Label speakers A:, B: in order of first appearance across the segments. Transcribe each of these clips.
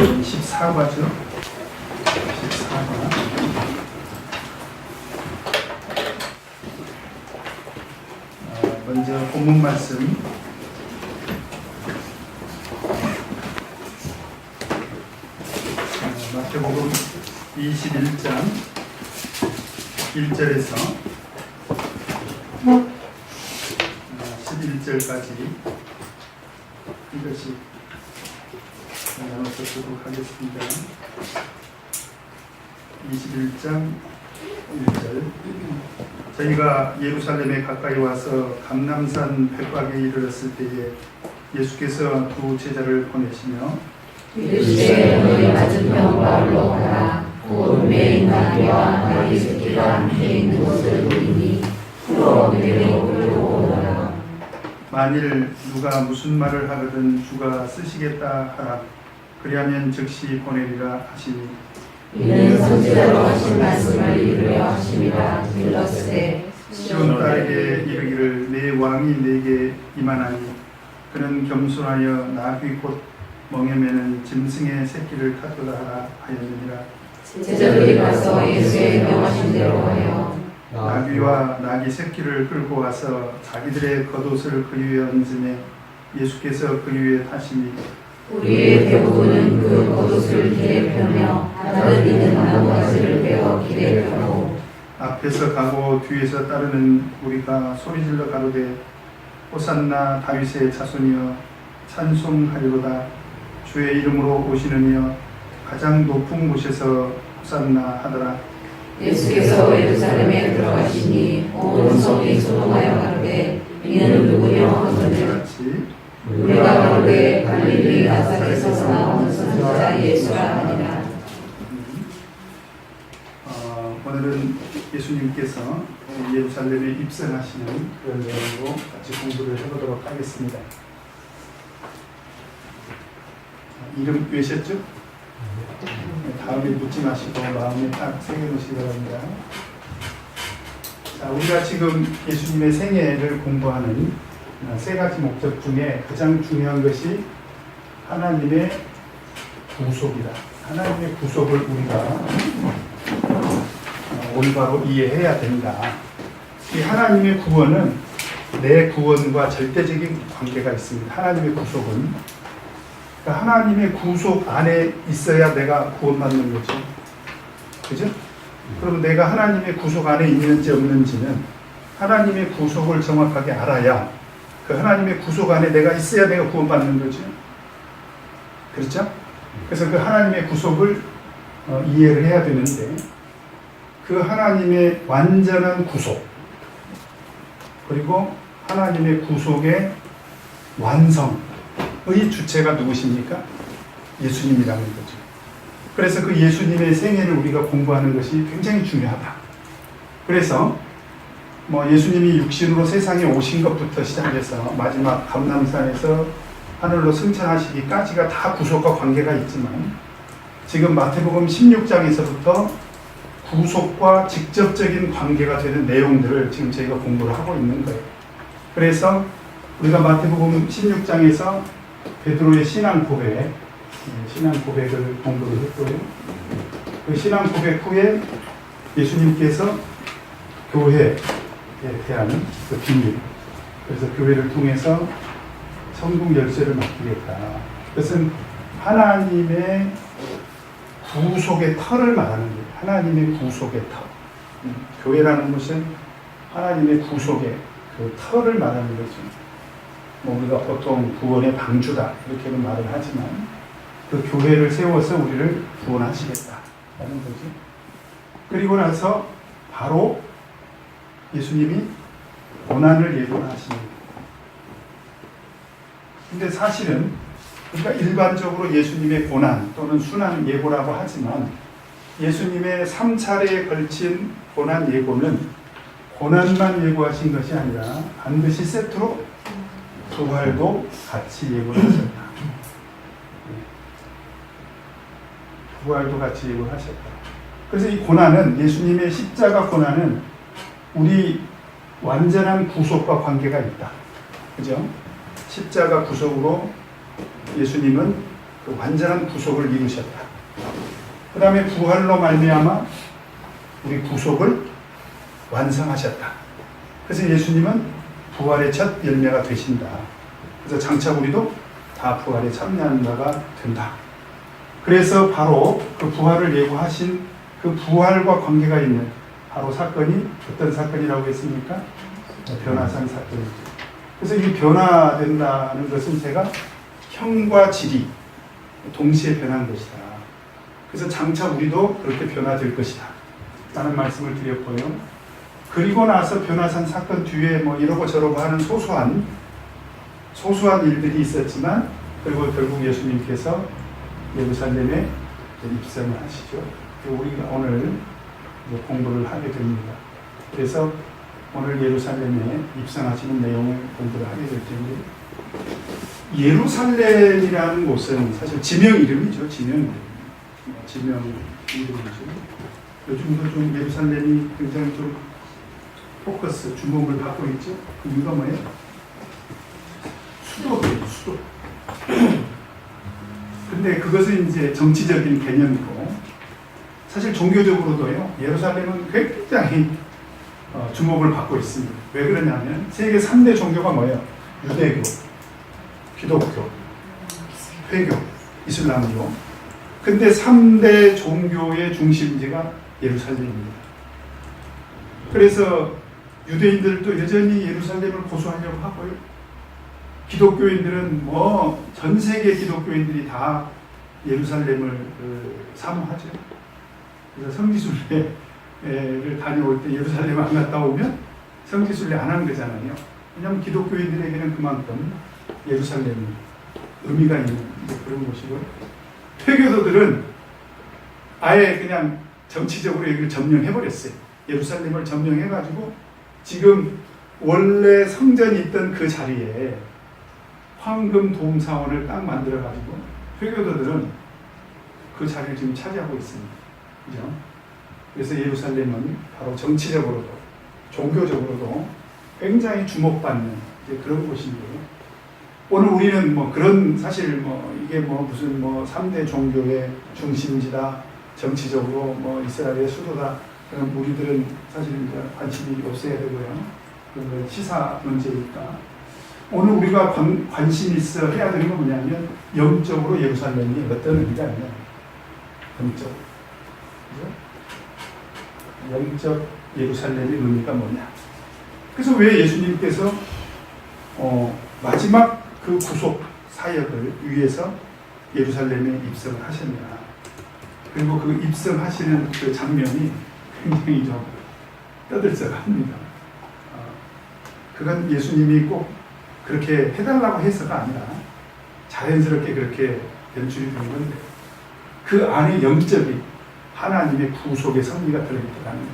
A: 14과죠. 14과. 먼저 본문 말씀. 마태복음 21장 1절에서 11절까지 이것이 나눠서 보도록 하겠습니다. 21장 1절. 저희가 예루살렘에 가까이 와서 감람산 백박에 이르렀을 때에 예수께서 두 제자를 보내시며
B: 이르시되 너희 맞은편 마을로 가라. 곧 매인 나귀와 나귀 새끼가 함께 있는 곳을 보이니 풀어 내려 끌고 오너라.
A: 만일 누가 무슨 말을 하거든 주가 쓰시겠다 하라. 그리하면 즉시 보내리라 하시니
B: 이는 선지자로 하신 말씀을 이루려 하심이라. 일렀으되
A: 시온 딸에게 이르기를 내 왕이 내게 임하나니 그는 겸손하여 나귀 곧 멍에 매는 짐승의 새끼를 타도다 하라 하였느니라.
B: 제자들이 가서 예수의 명하신 대로 하여
A: 나귀와 나귀 새끼를 끌고 와서 자기들의 겉옷을 그 위에 얹으매 예수께서 그 위에 타시니
B: 우리의 대부분은 그 겉옷을 길에 펴며 다른 이는 나뭇가지를 베어 길에 펴고
A: 앞에서 가고 뒤에서 따르는 우리가 소리질러 가로되 호산나 다윗의 자손이여 찬송하리로다. 주의 이름으로 오시느니여 가장 높은 곳에서 호산나 하더라.
B: 예수께서 예루살렘에 들어가시니 온 성이 소동하여 가로되 이는 누구냐 하거늘
A: 같이
B: 우리가 가로되 갈릴리 나사렛에서 나온 선지자 예수라 하니라.
A: 오늘은 예수님께서 예루살렘에 입성하시는 그런 내용으로 같이 공부를 해보도록 하겠습니다. 이름 외셨죠? 다음에 묻지 마시고 마음에 딱 새겨놓으시기 바랍니다. 자, 우리가 지금 예수님의 생애를 공부하는 세 가지 목적 중에 가장 중요한 것이 하나님의 구속이다. 하나님의 구속을 우리가 올바로 이해해야 된다. 이 하나님의 구원은 내 구원과 절대적인 관계가 있습니다. 하나님의 구속은 그러니까 하나님의 구속 안에 있어야 내가 구원받는 거죠. 그죠? 그럼 내가 하나님의 구속 안에 있는지 없는지는 하나님의 구속을 정확하게 알아야 그 하나님의 구속 안에 내가 있어야 내가 구원받는 거죠. 그렇죠? 그래서 그 하나님의 구속을 이해를 해야 되는데 그 하나님의 완전한 구속 그리고 하나님의 구속의 완성의 주체가 누구십니까? 예수님이라는 거죠. 그래서 그 예수님의 생애를 우리가 공부하는 것이 굉장히 중요하다. 그래서 예수님이 육신으로 세상에 오신 것부터 시작해서 마지막 감람산에서 하늘로 승천하시기까지가 다 구속과 관계가 있지만 지금 마태복음 16장에서부터 구속과 직접적인 관계가 되는 내용들을 지금 저희가 공부를 하고 있는 거예요. 그래서 우리가 마태복음 16장에서 베드로의 신앙 고백을 공부를 했고요. 그 신앙 고백 후에 예수님께서 교회에 대한 그 비밀, 그래서 교회를 통해서 천국 열쇠를 맡기겠다. 그것은 하나님의 구속의 터를 말하는 거예요. 하나님의 구속의 터. 교회라는 것은 하나님의 구속의 그 터를 말하는 거죠. 우리가 보통 구원의 방주다 이렇게는 말을 하지만 그 교회를 세워서 우리를 구원하시겠다라는 거죠. 그리고 나서 바로 예수님이 고난을 예고하십니다. 근데 사실은 우리가 일반적으로 예수님의 고난 또는 순환 예고라고 하지만 예수님의 3차례에 걸친 고난 예고는 고난만 예고하신 것이 아니라 반드시 세트로 부활도 같이 예고하셨다. 부활도 같이 예고하셨다. 그래서 이 고난은 예수님의 십자가 고난은 우리 완전한 구속과 관계가 있다. 그죠? 십자가 구속으로 예수님은 그 완전한 구속을 이루셨다. 그 다음에 부활로 말미암아 우리 구속을 완성하셨다. 그래서 예수님은 부활의 첫 열매가 되신다. 그래서 장차 우리도 다 부활에 참여하는 바가 된다. 그래서 바로 그 부활을 예고하신 그 부활과 관계가 있는 바로 사건이 어떤 사건이라고 했습니까? 변화산 사건이죠. 그래서 이 변화된다는 것은 제가 형과 질이 동시에 변한 것이다. 그래서 장차 우리도 그렇게 변화될 것이다 라는 말씀을 드렸고요. 그리고 나서 변화산 사건 뒤에 뭐 이러고 저러고 하는 소소한 일들이 있었지만, 그리고 결국 예수님께서 예루살렘에 입성을 하시죠. 그리고 우리가 오늘 공부를 하게 됩니다. 그래서 오늘 예루살렘에 입성하시는 내용을 공부를 하게 될 텐데, 예루살렘이라는 곳은 사실 지명 이름이죠. 지명 이름이죠. 요즘도 좀 예루살렘이 굉장히 좀 주목을 받고 있죠. 그 이유가 뭐예요? 수도. 근데 그것은 이제 정치적인 개념이고, 사실 종교적으로도요, 예루살렘은 굉장히 주목을 받고 있습니다. 왜 그러냐면 세계 3대 종교가 뭐예요? 유대교, 기독교, 회교, 이슬람교. 근데 3대 종교의 중심지가 예루살렘입니다. 그래서 유대인들도 여전히 예루살렘을 고수하려고 하고요. 기독교인들은 전 세계 기독교인들이 다 예루살렘을 사모하죠. 그래서 성지순례를 다녀올 때 예루살렘 안 갔다 오면 성지순례 안 하는 거잖아요. 왜냐하면 기독교인들에게는 그만큼 예루살렘이 의미가 있는 그런 곳이고, 회교도들은 아예 그냥 정치적으로 여기를 점령해버렸어요. 예루살렘을 점령해가지고 지금 원래 성전이 있던 그 자리에 황금 돔 사원을 딱 만들어가지고 회교도들은 그 자리를 지금 차지하고 있습니다. 그죠? 그래서 예루살렘은 바로 정치적으로도 종교적으로도 굉장히 주목받는 그런 곳인데요. 오늘 우리는 그런 사실 이게 무슨 3대 종교의 중심지다, 정치적으로 이스라엘의 수도다, 그럼 우리들은 사실 이제 관심이 없어야 되고요. 그건 시사 문제니까. 오늘 우리가 관심 있어 해야 되는 건 뭐냐면, 영적으로 예루살렘이 어떤 의미가 있냐. 영적. 그죠? 영적 예루살렘의 의미가 뭐냐. 그래서 왜 예수님께서 마지막 그 구속 사역을 위해서 예루살렘에 입성을 하셨냐. 그리고 그 입성하시는 그 장면이 굉장히 좀 떠들썩합니다. 그건 예수님이 꼭 그렇게 해달라고 해서가 아니라 자연스럽게 그렇게 연출이 된 건데, 그 안에 영적인 하나님의 구속의 섭리가 들어있다는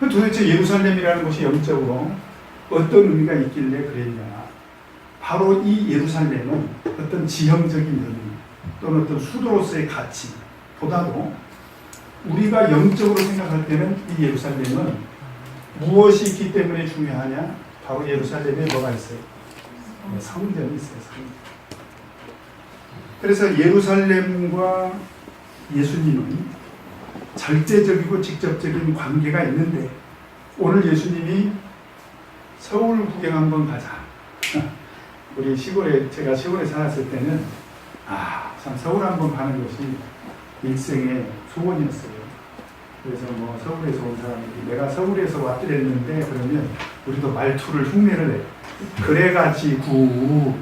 A: 거예요. 도대체 예루살렘이라는 곳이 영적으로 어떤 의미가 있길래 그랬냐. 바로 이 예루살렘은 어떤 지형적인 의미 또는 어떤 수도로서의 가치보다도 우리가 영적으로 생각할 때는 이 예루살렘은 무엇이 있기 때문에 중요하냐? 바로 예루살렘에 뭐가 있어요? 성전이 있어요. 성전. 그래서 예루살렘과 예수님은 절대적이고 직접적인 관계가 있는데, 오늘 예수님이 서울 구경 한번 가자. 우리 제가 시골에 살았을 때는 참 서울 한번 가는 것이 일생의 소원이었어요. 그래서 서울에서 온 사람들이 내가 서울에서 왔더랬는데, 그러면 우리도 말투를 흉내를 내. 그래가지고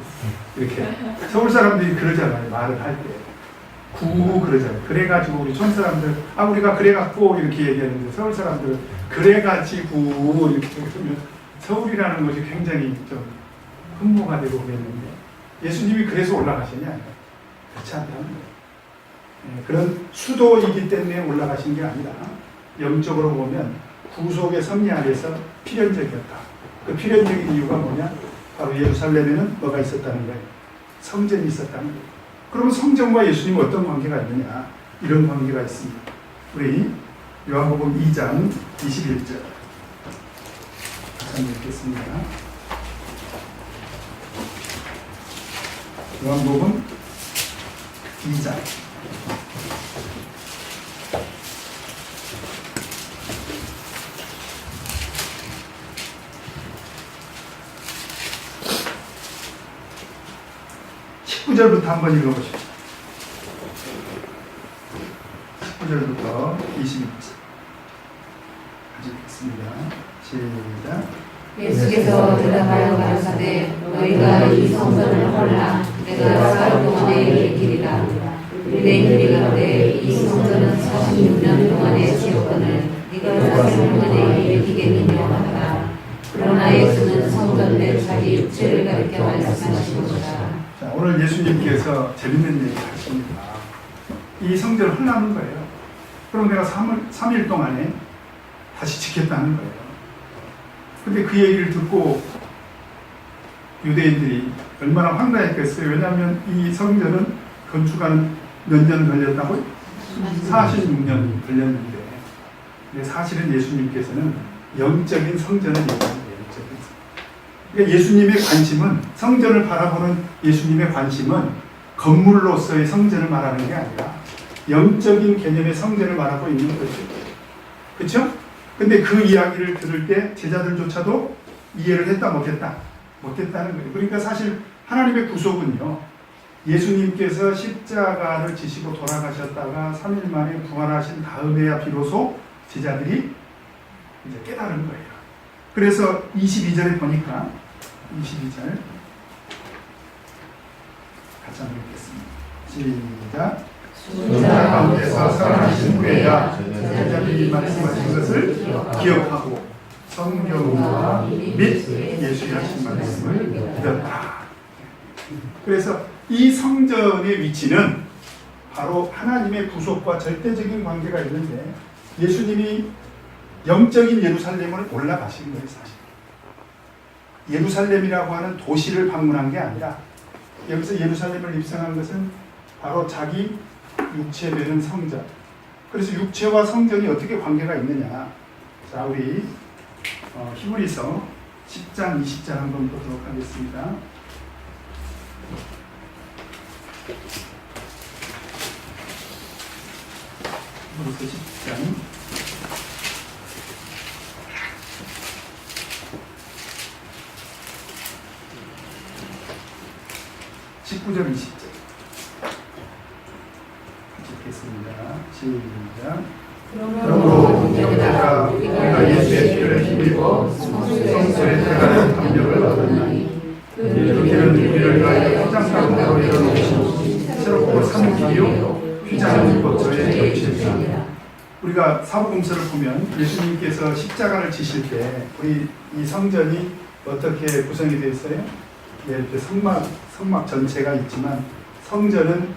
A: 이렇게 서울 사람들이 그러잖아요. 말을 할 때 그러잖아요. 그래가지고 우리 촌 사람들 우리가 그래갖고 이렇게 얘기하는데, 서울 사람들은 그래가지고 이렇게 그러면 서울이라는 것이 굉장히 좀 흠모가 되고 그랬는데, 예수님이 그래서 올라가시냐? 그렇지 않다는 거예요. 그런 수도이기 때문에 올라가신 게 아니라 영적으로 보면 구속의 섭리 안에서 필연적이었다. 그 필연적인 이유가 뭐냐? 바로 예루살렘에는 뭐가 있었다는 거예요. 성전이 있었다는 거예요. 그러면 성전과 예수님은 어떤 관계가 있느냐? 이런 관계가 있습니다. 우리 요한복음 2장 21절 같이 읽겠습니다. 요한복음 2장. (19절부터) 한번 읽어보십시오. 19절부터 22절. 같이 읽습니다. 시작.
B: 예수께서 대답하여 가라사대 너희가 이 성전을 헐라 내가 사흘 동안에 일으키리라. 유대인들이 가로되 이 성전은 46년 동안의 지었거늘 네가 4일 만에 일으키겠느냐 하더라. 그러나 예수는 성전 내 자기 육체를 가리켜 말씀하신 것이다.
A: 자, 오늘 예수님께서 재밌는 얘기 하십니다. 이 성전을 헐라는 거예요. 그럼 내가 3일 동안에 다시 짓겠다는 거예요. 근데 그 얘기를 듣고 유대인들이 얼마나 황당했겠어요. 왜냐하면 이 성전은 건축하는 몇 년 걸렸다고요? 46년 걸렸는데, 근데 사실은 예수님께서는 영적인 성전을 얘기합니다. 그러니까 예수님의 관심은, 성전을 바라보는 예수님의 관심은 건물로서의 성전을 말하는 게 아니라 영적인 개념의 성전을 말하고 있는 거죠. 그렇죠? 근데 그 이야기를 들을 때 제자들조차도 이해를 했다 못했다? 못했다는 거예요. 그러니까 사실 하나님의 구속은요, 예수님께서 십자가를 지시고 돌아가셨다가 3일 만에 부활하신 다음에야 비로소 제자들이 이제 깨달은 거예요. 그래서 22절에 보니까 22절 같이 한번 읽겠습니다. 시작. 십자가 가운데서 살아나신 후에야 제자들이 말씀하신 것을 기억하고 성경과 및 예수의 하신 말씀을 믿었다. 그래서 이 성전의 위치는 바로 하나님의 구속과 절대적인 관계가 있는데, 예수님이 영적인 예루살렘을 올라가신 거예요. 사실 예루살렘이라고 하는 도시를 방문한 게 아니라, 여기서 예루살렘을 입성한 것은 바로 자기 육체되는 성전. 그래서 육체와 성전이 어떻게 관계가 있느냐. 자, 우리 히브리서 10장 20절 한번 보도록 하겠습니다. 히브리서 10장 19절 20절 같이 읽겠습니다. 시작. 그러므로 형제들아 우리가 예수의 피를 힘입어 성소에 들어가는 담력을 얻었나니 그 길은 우리를 위하여 휘장가운데로 열어놓으시고 새롭고 산 길이요 휘장은 법조에 겹칠까. 우리가 사복음서를 보면 예수님께서 십자가를 지실 때 우리 이 성전이 어떻게 구성이 되어 있어요? 네, 이렇게 성막 전체가 있지만 성전은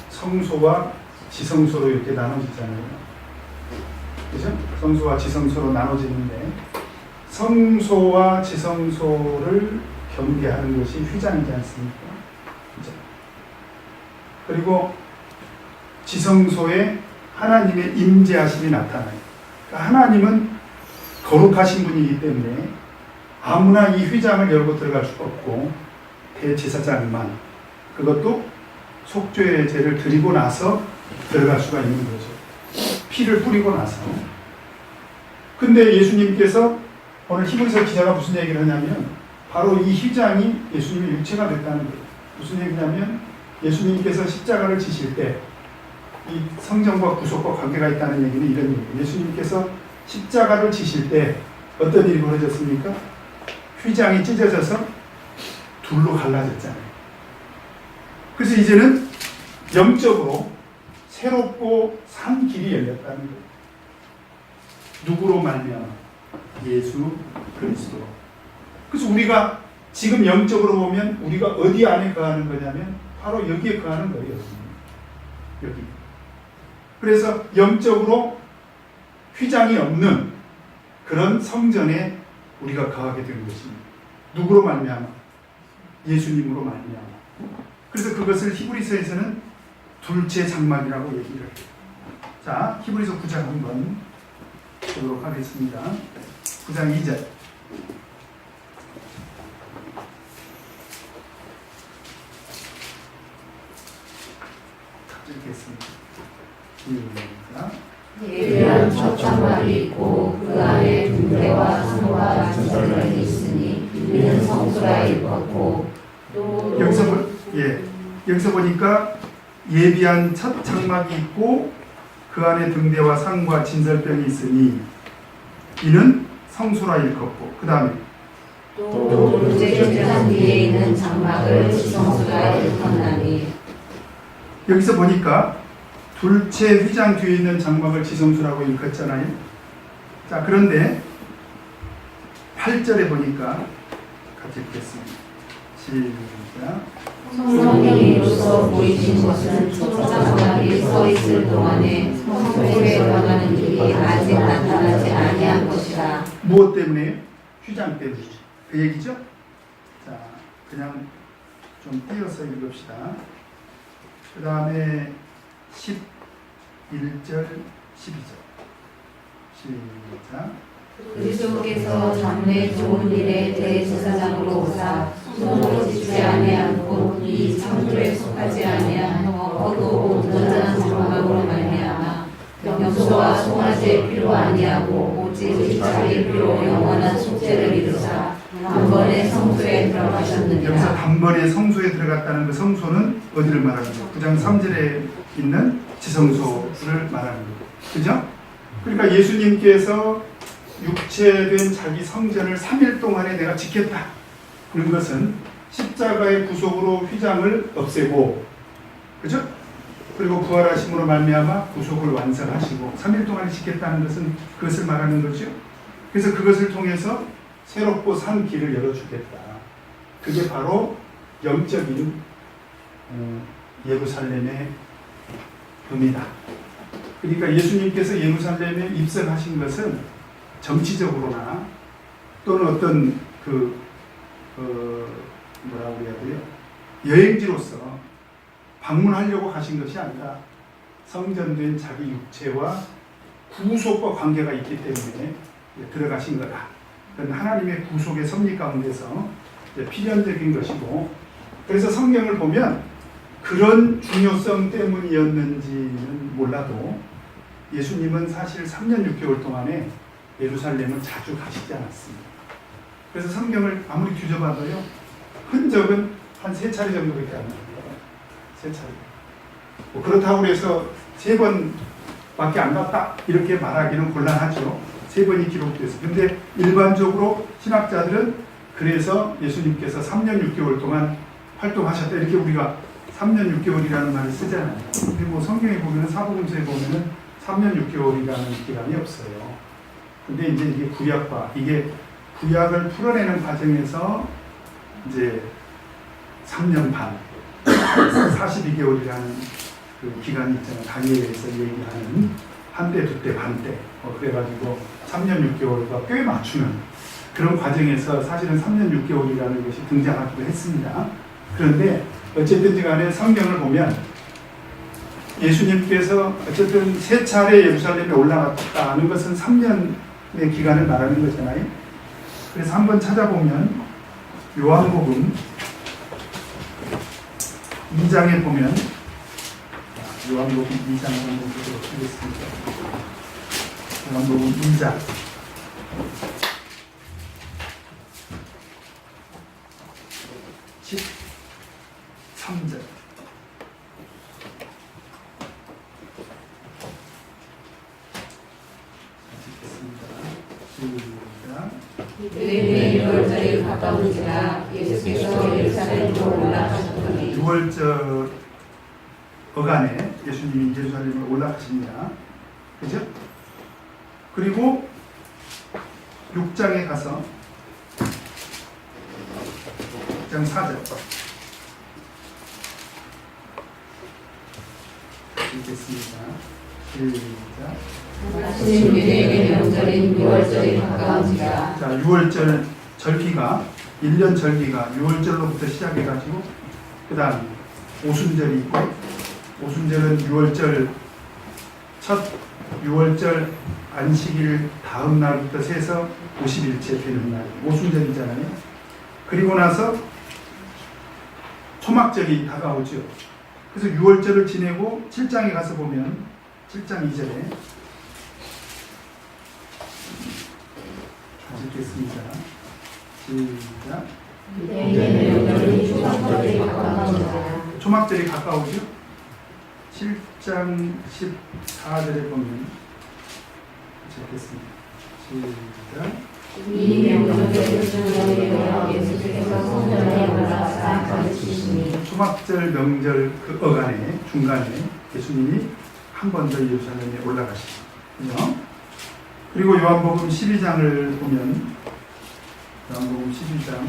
A: 성소와 지성소로 이렇게 나눠지잖아요. 그죠? 성소와 지성소로 나눠지는데, 성소와 지성소를 경계하는 것이 휘장이지 않습니까? 그죠? 그리고 지성소에 하나님의 임재하심이 나타나요. 그러니까 하나님은 거룩하신 분이기 때문에 아무나 이 휘장을 열고 들어갈 수가 없고, 대제사장만, 그것도 속죄의 죄를 드리고 나서 들어갈 수가 있는 거죠. 피를 뿌리고 나서. 근데 예수님께서 오늘 히브리서 기자가 무슨 얘기를 하냐면, 바로 이 휘장이 예수님의 육체가 됐다는 거예요. 무슨 얘기냐면, 예수님께서 십자가를 지실 때 이 성전과 구속과 관계가 있다는 얘기는 이런 얘기예요. 예수님께서 십자가를 지실 때 어떤 일이 벌어졌습니까? 휘장이 찢어져서 둘로 갈라졌잖아요. 그래서 이제는 영적으로 새롭고 산 길이 열렸다는 거예요. 누구로 말미암아? 예수 그리스도. 그래서 우리가 지금 영적으로 보면 우리가 어디 안에 거하는 거냐면 바로 여기에 거하는 거예요. 여기. 그래서 영적으로 휘장이 없는 그런 성전에 우리가 거하게 되는 것입니다. 누구로 말미암아? 예수님으로 말미암아. 그래서 그것을 히브리서에서는 둘째 장막이라고 얘기를 해요. 자, 히브리서 9장 한번 보도록 하겠습니다. 9장 2절. 읽겠습니다. 시작.
B: 예배한 첫 장막이 있고 그 안에 등대와 상과 진설이 있으니 이는 성소라 읽었고 또
A: 여기서 보니까 예비한 첫 장막이 있고 그 안에 등대와 상과 진설병이 있으니 이는 성소라 일컫고 그 다음에
B: 또 둘째 휘장 뒤에 있는 장막을 지성소라 일컫나니
A: 여기서 보니까 둘째 휘장 뒤에 있는 장막을 지성소라고 일컫잖아요. 자, 그런데 8절에 보니까 같이 읽겠습니다. 시작.
B: 성령이로서 보이신 것은 첫 장막이 서 있을 동안에 성소에 들어가는 길이 아직 나타나지 아니한 것이라.
A: 무엇 때문에? 휘장 때문에. 그 얘기죠? 자, 그냥 좀 띄어서 읽읍시다. 그 다음에 11절, 12절. 시작.
B: 그리스도께서 장래 좋은 일에 대제사장으로 오사 손으로 짓지 아니한 곳 이 창조에 속하지 아니한 거룩고 온전한 장막으로 말미암아 염소와 송아지의 피로 아니하고 오직 자기 피로 영원한 속죄를 이루사 단번에 성소에 들어가셨느니라.
A: 여기서 단번에 성소에 들어갔다는 그 성소는 어디를 말하는 거죠? 9장 3절에 있는 지성소를 말하는 거죠. 그죠? 그러니까 예수님께서 육체된 자기 성전을 3일 동안에 내가 지켰다. 그런 것은 십자가의 구속으로 휘장을 없애고, 그죠? 그리고 부활하심으로 말미암아 구속을 완성하시고 3일 동안에 지켰다는 것은 그것을 말하는 거죠. 그래서 그것을 통해서 새롭고 산 길을 열어주겠다. 그게 바로 영적인 예루살렘의 의미다. 그러니까 예수님께서 예루살렘에 입성하신 것은 정치적으로나 또는 어떤 뭐라고 해야 돼요? 여행지로서 방문하려고 가신 것이 아니라 성전된 자기 육체와 구속과 관계가 있기 때문에 들어가신 거다. 그건 하나님의 구속의 섭리 가운데서 필연적인 것이고, 그래서 성경을 보면 그런 중요성 때문이었는지는 몰라도 예수님은 사실 3년 6개월 동안에 예루살렘을 자주 가시지 않았습니다. 그래서 성경을 아무리 뒤져봐도요, 흔적은 한 3차례 정도밖에 안 나와요. 3차례. 뭐 그렇다고 해서 3번밖에 안 갔다 이렇게 말하기는 곤란하죠. 3번이 기록돼서. 근데 일반적으로 신학자들은 그래서 예수님께서 3년 6개월 동안 활동하셨다 이렇게 우리가 3년 6개월이라는 말을 쓰잖아요. 근데 뭐 성경에 보면은 사복음서에 보면은 3년 6개월이라는 기간이 없어요. 근데 이제 이게 구약을 풀어내는 과정에서 이제 3년 반, 42개월이라는 그 기간이 있잖아요. 다니엘에서 얘기하는 한때, 두때, 반때. 그래가지고 3년 6개월과 꽤 맞추는 그런 과정에서 사실은 3년 6개월이라는 것이 등장하기도 했습니다. 그런데 어쨌든지 간에 성경을 보면 예수님께서 어쨌든 3차례 예루살렘에 올라갔다는 것은 3년의 기간을 말하는 거잖아요. 그래서 한번 찾아보면 요한복음 2장에 보면 요한복음 2장을 한번 보도록 하겠습니다. 요한복음 2장 13절
B: 그의 유월절이 가까운지라 예수께서 예루살렘으로 올라가셨더니
A: 6월절 어간에 예수님이 예루살렘으로 올라가십니다. 그죠? 그리고 6장에 가서 6장 4절 읽겠습니다. 시작.
B: 마침 유대인의 명절인 유월절이 가까운지라.
A: 자, 6월절 절기가 1년 절기가 6월절로부터 시작해가지고 그 다음 오순절이 있고 오순절은 6월절 첫 6월절 안식일 다음 날부터 세서 50일째 되는 날 오순절이잖아요. 그리고 나서 초막절이 다가오죠. 그래서 6월절을 지내고 7장에 가서 보면 7장 2절에 읽겠습니다. 시작.
B: 이제는 명절이 초막절이 가까워졌다.
A: 초막절이 가까우죠? 7장 14절에 보면 읽겠습니다. 시작.
B: 이 명절의 중요하여 예수께서 성전에 올라가사 가르치시니
A: 초막절 명절 그 어간에 중간에 예수님이 한 번 더 예루살렘에 올라가시죠. 그리고 요한복음 12장을 보면 요한복음 12장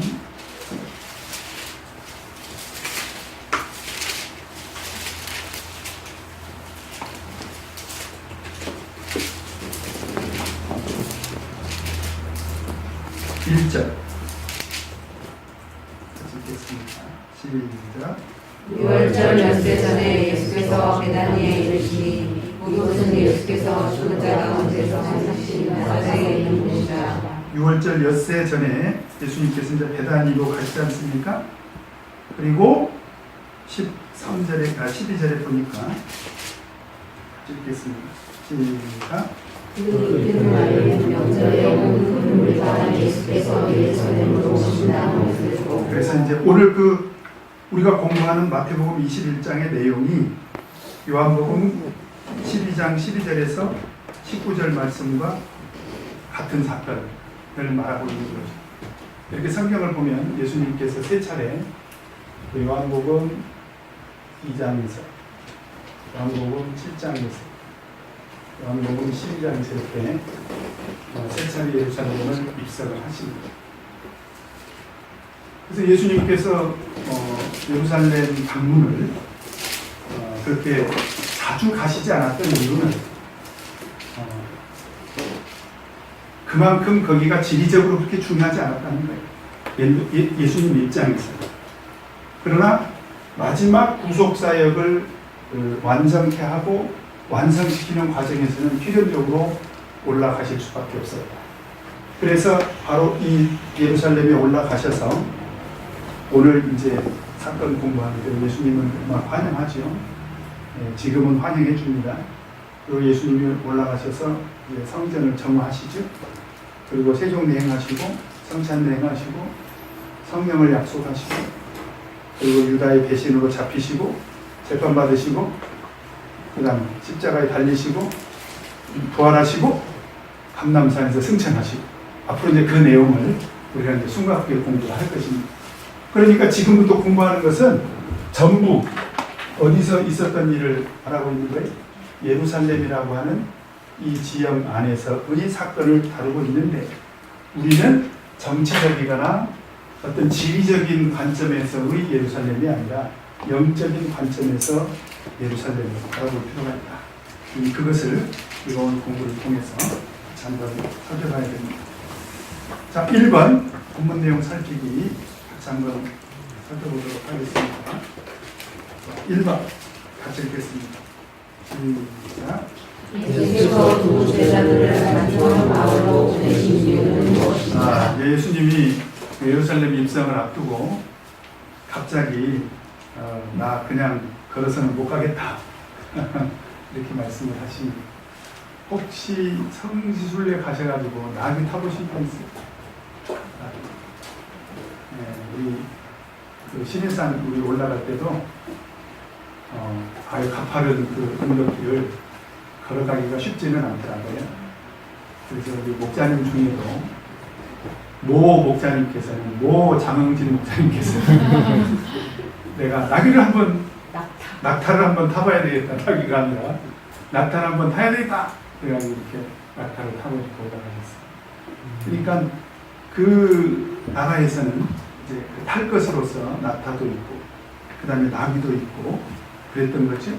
A: 1절 읽겠습니다. 시작.
B: 6월절 연세 전에 예수께서 베다니에 이르시니 이곳은 예수께서 죽은 자 가운데서 살리신 나사렛에 있는 곳이라.
A: 6월절 엿새 전에 예수님께서 이제 베다니로 가시지 않습니까? 그리고 12절에 보니까 읽겠습니다. 시작.
B: 그 이튿날에 명절에 온 그물을 따라 예수께서 예루살렘으로 오신다는 것을 듣고
A: 그래서 이제 오늘 우리가 공부하는 마태복음 21장의 내용이 요한복음 12장 12절에서 19절 말씀과 같은 사건을 말하고 있는 거죠. 이렇게 성경을 보면 예수님께서 세 차례 요한복음 2장에서 요한복음 7장에서 요한복음 12장에서 이렇게 세 차례 예루살렘을 입성을 하십니다. 그래서 예수님께서 예루살렘 방문을 그렇게 자주 가시지 않았던 이유는 그만큼 거기가 지리적으로 그렇게 중요하지 않았다는 거예요. 예수님 입장에서. 그러나 마지막 구속사역을 완성케 하고 완성시키는 과정에서는 필연적으로 올라가실 수밖에 없었다. 그래서 바로 이 예루살렘에 올라가셔서 오늘 이제 사건 공부하는 대로 예수님은 막 환영하죠. 지금은 환영해 줍니다. 그리고 예수님이 올라가셔서 이제 성전을 정화하시죠. 그리고 세종대행 하시고 성찬대행 하시고 성령을 약속하시고 그리고 유다의 배신으로 잡히시고 재판받으시고 그 다음 십자가에 달리시고 부활하시고 감람산에서 승천하시고 앞으로 이제 그 내용을 우리가 이제 숨가쁘게 공부를 할 것입니다. 그러니까 지금부터 공부하는 것은 전부 어디서 있었던 일을 알아보고 있는 거예요? 예루살렘이라고 하는 이 지형 안에서의 사건을 다루고 있는데 우리는 정치적이거나 어떤 지리적인 관점에서의 예루살렘이 아니라 영적인 관점에서 예루살렘을 바라볼 필요가 있다. 그것을 우리가 오늘 공부를 통해서 한번 살펴봐야 됩니다. 자, 1번 본문 내용 살피기 같이 한번 살펴보도록 하겠습니다. 1번 같이 읽겠습니다. 시작.
B: 예수께서 두 제자들을 단추한 마을로 보내신 이유는 무엇인가?
A: 예수님이 예루살렘 입성을 앞두고 갑자기 나 그냥 걸어서는 못 가겠다 이렇게 말씀을 하십니다. 혹시 성지순례 가셔가지고 나귀 타보신 분 있어요? 우리 그 신해산 우리 올라갈 때도 아주 가파른 그 언덕길을 걸어가기가 쉽지는 않더라고요. 그래서 우리 목자님 중에도 모 장흥진 목사님께서는 내가 나귀를 한번 낙타를 한번 타봐야 되겠다. 나귀가 아니라 낙타를 한번 타야 되겠다. 그래가지고 이렇게 낙타를 타고 올라가셨어요. 그러니까 그 나라에서는 이제 탈 것으로서 낙타도 있고 그 다음에 나귀도 있고 그랬던 거죠.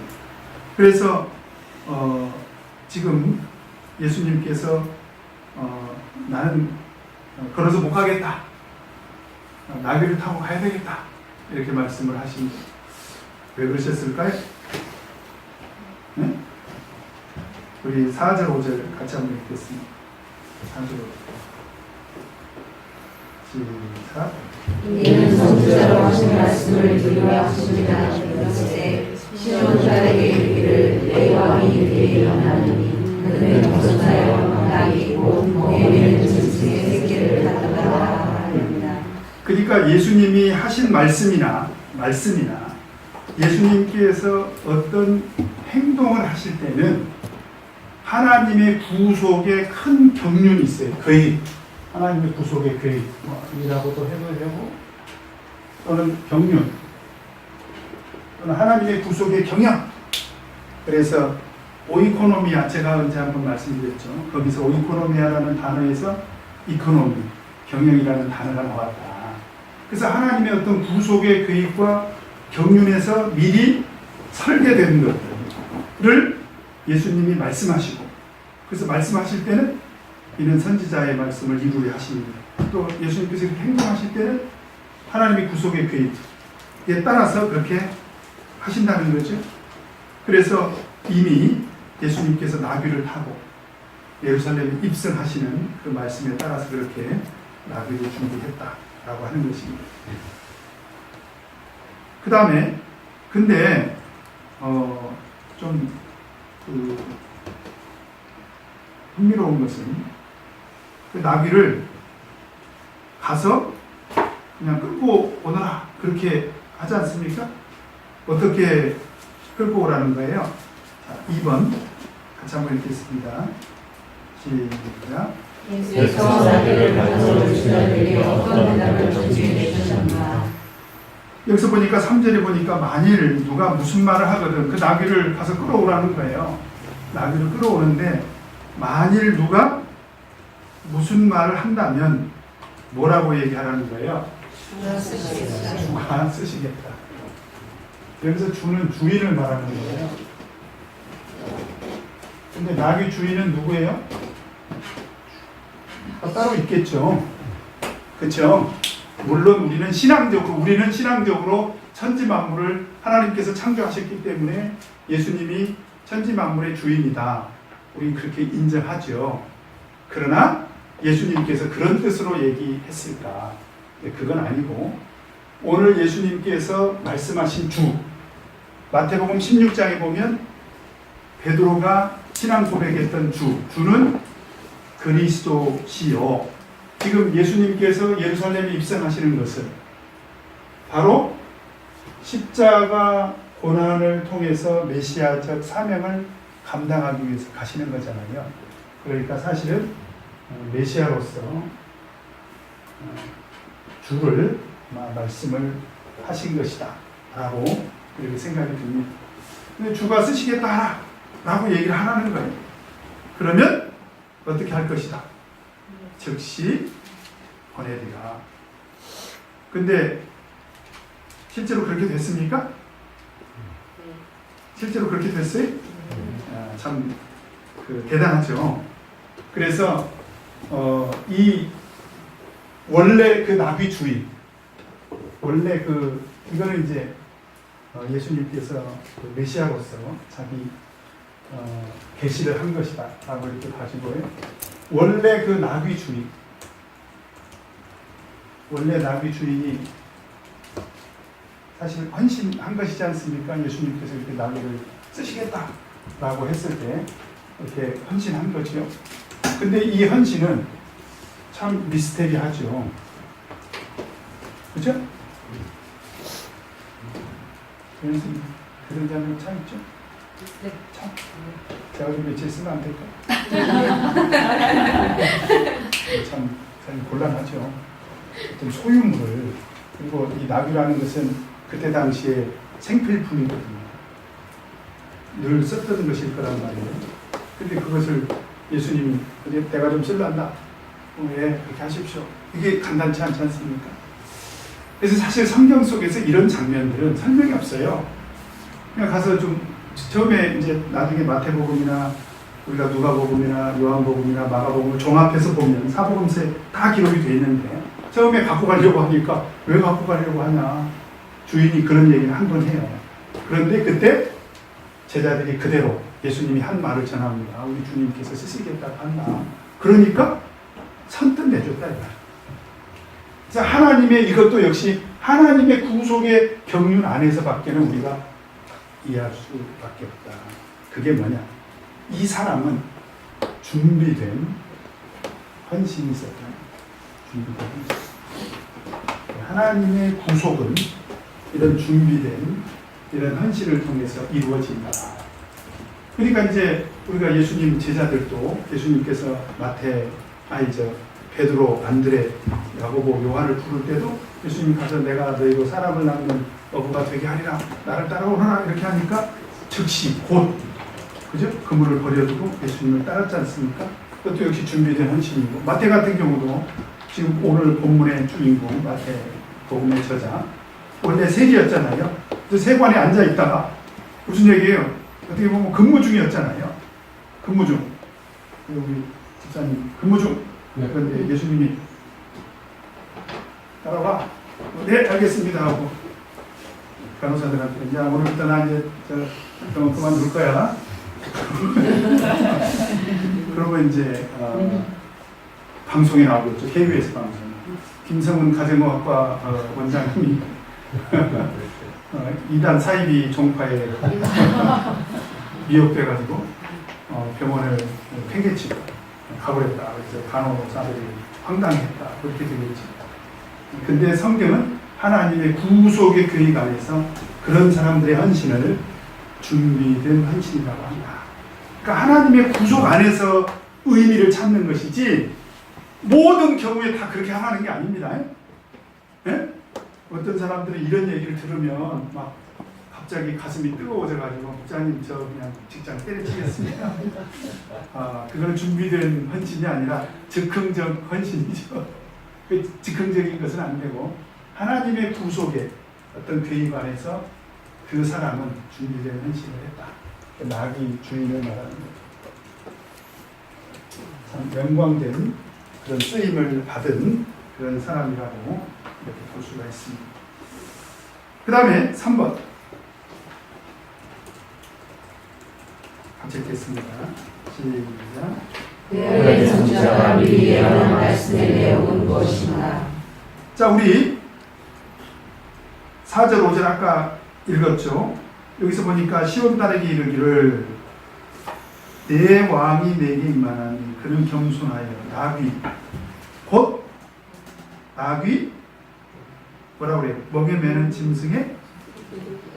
A: 그래서 지금 예수님께서 나는 걸어서 못 가겠다. 나귀를 타고 가야 되겠다. 이렇게 말씀을 하십니다. 왜 그러셨을까요? 네? 우리 4절 5절 같이 한번 읽겠습니다. 4절 5절 시작.
B: 이는 선지자로 하신 말씀을 이루려 하십니다. 이르시되 시온자에게 이르기를 내 왕이 이르게 일어나느니 그는 벗어나여 나귀 곧 목에 매는 짐승의 새끼를 가져가라 하였느니라.
A: 그러니까 예수님이 하신 말씀이나 예수님께서 어떤 행동을 하실 때는 하나님의 구속에 큰 경륜이 있어요. 계획. 하나님의 구속의 계획이라고도 해도 되고, 또는 경륜, 또는 하나님의 구속의 경영. 그래서 오이코노미아, 제가 언제 한번 말씀드렸죠. 거기서 오이코노미아라는 단어에서 이코노미, 경영이라는 단어가 나왔다. 그래서 하나님의 어떤 구속의 계획과 경륜에서 미리 설계된 것들을 예수님이 말씀하시고, 그래서 말씀하실 때는 이는 선지자의 말씀을 이루게 하십니다. 또 예수님께서 이렇게 행동하실 때는 하나님의 구속의 계획에 따라서 그렇게 하신다는 거죠. 그래서 이미 예수님께서 나귀를 타고 예루살렘에 입성하시는 그 말씀에 따라서 그렇게 나귀를 준비했다라고 하는 것입니다. 그 다음에 근데 흥미로운 것은 그 나귀를 가서 그냥 끌고 오너라 그렇게 하지 않습니까? 어떻게 끌고 오라는 거예요? 자, 2번 같이 한번 읽겠습니다. 시작.
B: 예수께서 나귀를 가져올 주자들에게 어떤 대답을 준비해 주셨는가.
A: 여기서 보니까 3절에 보니까 만일 누가 무슨 말을 하거든 그 나귀를 가서 끌어오라는 거예요. 나귀를 끌어오는데 만일 누가 무슨 말을 한다면 뭐라고 얘기하라는 거예요? 주가 쓰시겠다. 여기서 주는 주인을 말하는 거예요. 근데 나귀 주인은 누구예요? 따로 있겠죠. 그렇죠? 물론 우리는 신앙적으로 천지 만물을 하나님께서 창조하셨기 때문에 예수님이 천지 만물의 주인이다. 우린 그렇게 인정하죠. 그러나 예수님께서 그런 뜻으로 얘기했을까? 그건 아니고 오늘 예수님께서 말씀하신 주 마태복음 16장에 보면 베드로가 신앙 고백했던 주는 그리스도시요. 지금 예수님께서 예루살렘에 입성하시는 것은 바로 십자가 고난을 통해서 메시아적 사명을 감당하기 위해서 가시는 거잖아요. 그러니까 사실은 메시아로서 주를 말씀을 하신 것이다 라고 이렇게 생각이 듭니다. 근데 주가 쓰시겠다 라고 얘기를 하라는 거예요. 그러면 어떻게 할 것이다? 즉시 보내리라. 근데 실제로 그렇게 됐습니까? 실제로 그렇게 됐어요? 참 대단하죠. 그래서 이 원래 그 나귀 주인, 원래 이거는 이제 예수님께서 그 메시아로서 자기 계시를 한 것이다 라고 이렇게 가지고요. 원래 그 나귀 주인, 원래 나귀 주인이 사실 헌신한 것이지 않습니까? 예수님께서 이렇게 나귀를 쓰시겠다 라고 했을 때 이렇게 헌신한 거죠. 근데 이 헌신은 참 미스테리하죠. 그죠? 그런 장면 참 있죠?
B: 네.
A: 참. 제가 좀 며칠 쓰면 안 될까? 참 곤란하죠. 어떤 소유물을, 그리고 이 나귀라는 것은 그때 당시에 생필품이거든요. 늘 썼던 것일 거란 말이에요. 근데 그것을 예수님이 내가 좀 쓸란다. 예, 그렇게 하십시오. 이게 간단치 않지 않습니까? 그래서 사실 성경 속에서 이런 장면들은 설명이 없어요. 그냥 가서 좀 처음에 이제 나중에 마태복음이나 우리가 누가복음이나 요한복음이나 마가복음을 종합해서 보면 사복음서에 다 기록이 되어 있는데 처음에 갖고 가려고 하니까 왜 갖고 가려고 하냐. 주인이 그런 얘기를 한 번 해요. 그런데 그때 제자들이 그대로 예수님이 한 말을 전합니다. 우리 주님께서 쓰시겠다고 한다. 그러니까 선뜻 내줬다. 그래서 하나님의 이것도 역시 하나님의 구속의 경륜 안에서밖에는 우리가 이해할 수밖에 없다. 그게 뭐냐? 이 사람은 준비된 헌신이 있었다. 준비된 헌신. 하나님의 구속은 이런 준비된 이런 헌신을 통해서 이루어진다. 그러니까 이제 우리가 예수님 제자들도 예수님께서 베드로, 안드레, 야고보, 요한을 부를 때도 예수님 가서 내가 너희로 사람을 낳는 어부가 되게 하리라. 나를 따라오너라. 이렇게 하니까 즉시 곧 그죠? 그물을 버려두고 예수님을 따랐지 않습니까? 그것도 역시 준비된 헌신이고 마태 같은 경우도 지금 오늘 본문의 주인공 마태 복음의 저자 원래 세리였잖아요. 그래서 세관에 앉아 있다가 무슨 얘기예요? 어떻게 보면 근무 중이었잖아요. 근무 중. 우리 집사님 근무 중. 그런데 예수님이 따라와. 네, 알겠습니다 하고 간호사들한테 야 오늘부터 나 이제 그만둘 거야. 그러고 이제 방송에 나오겠죠. KBS 방송. 김성훈 가정의학과 원장님이 이단 사이비 종파에 미혹돼가지고 병원을 팽개치고 가버렸다. 그래서 간호사들이 황당했다. 그렇게 되겠지. 근데 성경은 하나님의 구속의 교육 안에서 그런 사람들의 헌신을 준비된 헌신이라고 한다. 그러니까 하나님의 구속 안에서 의미를 찾는 것이지 모든 경우에 다 그렇게 하는 게 아닙니다. 네? 어떤 사람들은 이런 얘기를 들으면 막 갑자기 가슴이 뜨거워져가지고 목사님 저 그냥 직장 때려치겠습니다. 그건 준비된 헌신이 아니라 즉흥적 헌신이죠. 즉흥적인 것은 안 되고 하나님의 구속에 어떤 교육 안에서 그 사람은 준비된 헌신을 했다. 낙이 주인을 말하는 거죠. 참 영광된 그런 쓰임을 받은 그런 사람이라고 이렇게 볼 수가 있습니다. 그 다음에 3번 같이 읽겠습니다. 시작.
B: 그의 선자가 미리 예언한 말씀에 내용은 무엇인가?
A: 자, 우리 4절 5절 아까 읽었죠. 여기서 보니까 시온 딸에게 이르기를 내 왕이 내게 임하나니 그는 겸손하여 나귀 곧 나귀 뭐라 그래요? 먹여 매는 짐승의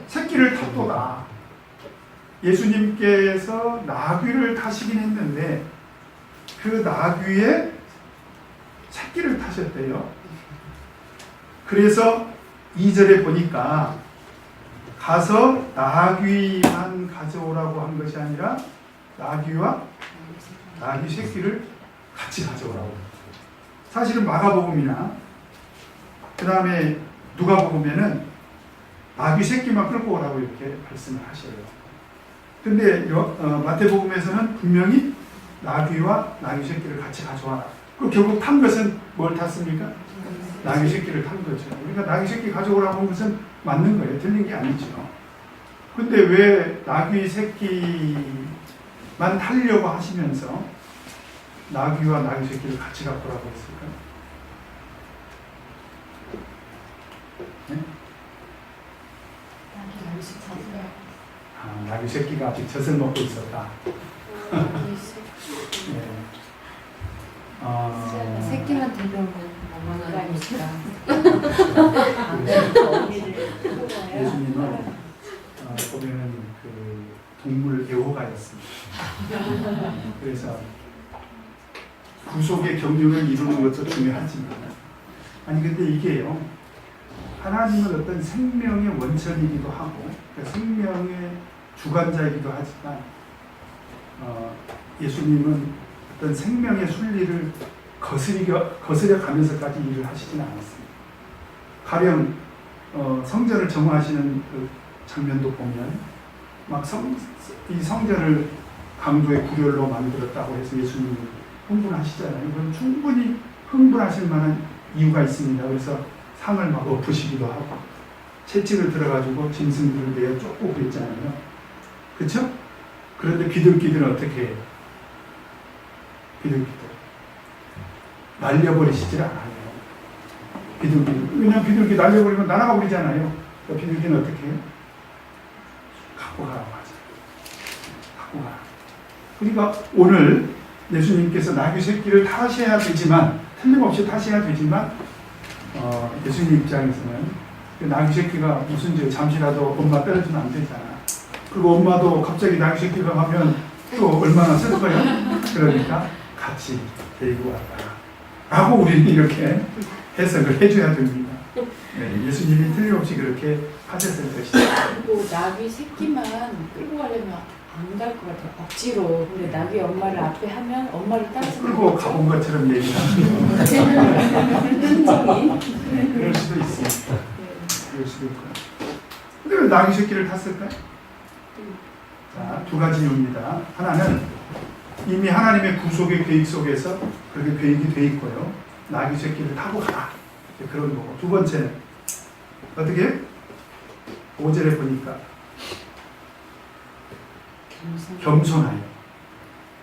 A: 새끼를 탔도다. 예수님께서 나귀를 타시긴 했는데 그 나귀의 새끼를 타셨대요. 그래서 2절에 보니까 가서 나귀만 가져오라고 한 것이 아니라 나귀와 나귀 새끼를 같이 가져오라고. 사실은 마가복음이나 그 다음에 누가복음에는 나귀 새끼만 끌고 오라고 이렇게 말씀을 하셔요. 근데 마태복음에서는 분명히 나귀와 나귀 새끼를 같이 가져와라. 그 결국 탄 것은 뭘 탔습니까? 나귀 새끼를 탄 거죠. 그러니까 나귀 새끼 가져오라고 한 것은 맞는 거예요. 틀린 게 아니죠. 근데 왜 나귀 새끼만 타려고 하시면서 나귀와 나귀 새끼를 같이 갖고 오라고 했을까요? 네? 나귀 새끼가 아직 젖을 먹고 있었다. 네.
B: 새끼만 데려오면 얼마나 좋을까?
A: 예수님은 보면은 그 동물 애호가였습니다. 그래서 구속의 경륜을 이루는 것도 중요하지만 아니 근데 이게요 하나님은 어떤 생명의 원천이기도 하고 그러니까 생명의 주관자이기도 하지만 예수님은 어떤 생명의 순리를 거스려 가면서까지 일을 하시지는 않았습니다. 가령 성전을 정화하시는 그 장면도 보면 막 이 성전을 강도의 구렬로 만들었다고 해서 예수님이 흥분하시잖아요. 그럼 충분히 흥분하실 만한 이유가 있습니다. 그래서 상을 막 엎으시기도 하고 채찍을 들어가지고 짐승들을 내어 쫓고 그랬잖아요. 그렇죠? 그런데 비둘기들은 어떻게 해요? 비둘기들 날려버리시질 않아요. 비둘기 왜냐하면 비둘기 날려버리면 날아가 버리잖아요. 그러니까 비둘기는 어떻게 해요? 갖고 가라고 하죠. 갖고 가. 그러니까 오늘 예수님께서 나귀 새끼를 타셔야 되지만, 틀림없이 타셔야 되지만, 예수님 입장에서는 그 나귀 새끼가 무슨 죄, 잠시라도 엄마 떨어지면 안 되잖아. 그리고 엄마도 갑자기 나귀 새끼가 가면 또 얼마나 슬퍼요? 그러니까 같이 데리고 왔다 라고 우리는 이렇게 해석을 해줘야 됩니다. 네, 예수님이 틀림없이 그렇게 하셨을 것이다.
C: 그리고 나귀 새끼만 끌고 가려면 안 갈 것 같아요. 억지로. 근데 나귀 엄마를 앞에 하면 엄마를 따라서
A: 끌고 가본 것처럼 얘기하는 그럴 수도 있습니다. 그럴 수도 있고요. 근데 왜 나귀 새끼를 탔을까요? 자, 두 가지 이유입니다. 하나는 이미 하나님의 구속의 계획 속에서 그렇게 계획이 돼 있고요. 나귀 새끼를 타고 가라. 그런 거고. 두 번째는 어떻게? 5절에 보니까 겸손하여.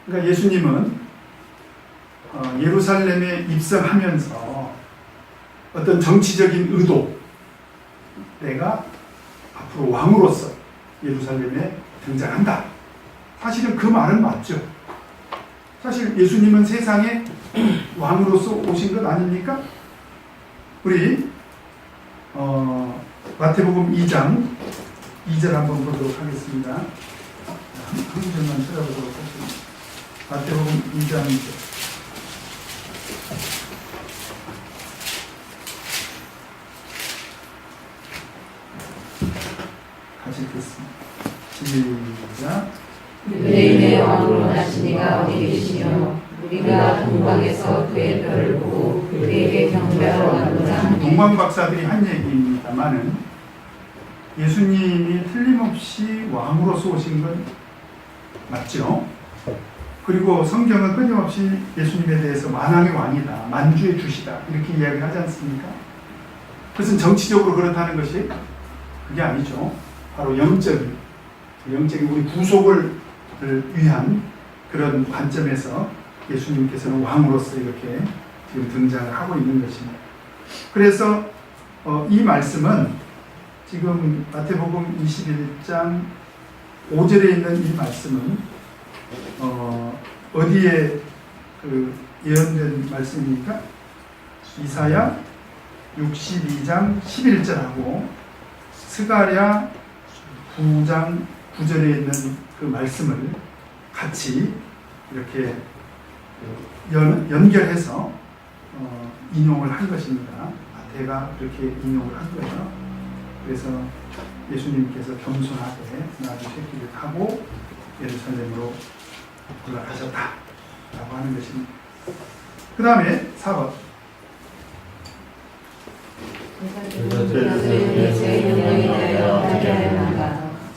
A: 그러니까 예수님은 예루살렘에 입성하면서 어떤 정치적인 의도, 내가 앞으로 왕으로서 예루살렘에 등장한다. 사실은 그 말은 맞죠. 사실 예수님은 세상에 왕으로서 오신 것 아닙니까? 우리 마태복음 2장 2절 한번 보도록 하겠습니다. 한 절만 찾아보도록 하겠습니다. 마태복음 2장 2절. 같이 읽겠습니다. 시작.
B: 유대인의 왕으로 나시니가 어디 계시며 우리가 동방에서 그의 별을 보고 그에게 경배하러 왔노라.
A: 동방 박사들이 한 얘기입니다만은 예수님이 틀림없이 왕으로서 오신 건 맞죠? 그리고 성경은 끊임없이 예수님에 대해서 만왕의 왕이다, 만주의 주시다 이렇게 이야기하지 않습니까? 그것은 정치적으로 그렇다는 것이 그게 아니죠. 바로 영적인 우리 구속을 위한 그런 관점에서 예수님께서는 왕으로서 이렇게 지금 등장을 하고 있는 것입니다. 그래서 이 말씀은 지금 마태복음 21장 5절에 있는 이 말씀은 어디에 그 예언된 말씀입니까? 이사야 62장 11절하고 스가랴 9장 9절에 있는 그 말씀을 같이 이렇게 연결해서 인용을 한 것입니다. 마태가 그렇게 인용을 한 거예요. 그래서 예수님께서 겸손하게 나귀 새끼를 타고 예루살렘으로 올라가셨다라고 하는 것입니다. 그 다음에 4번.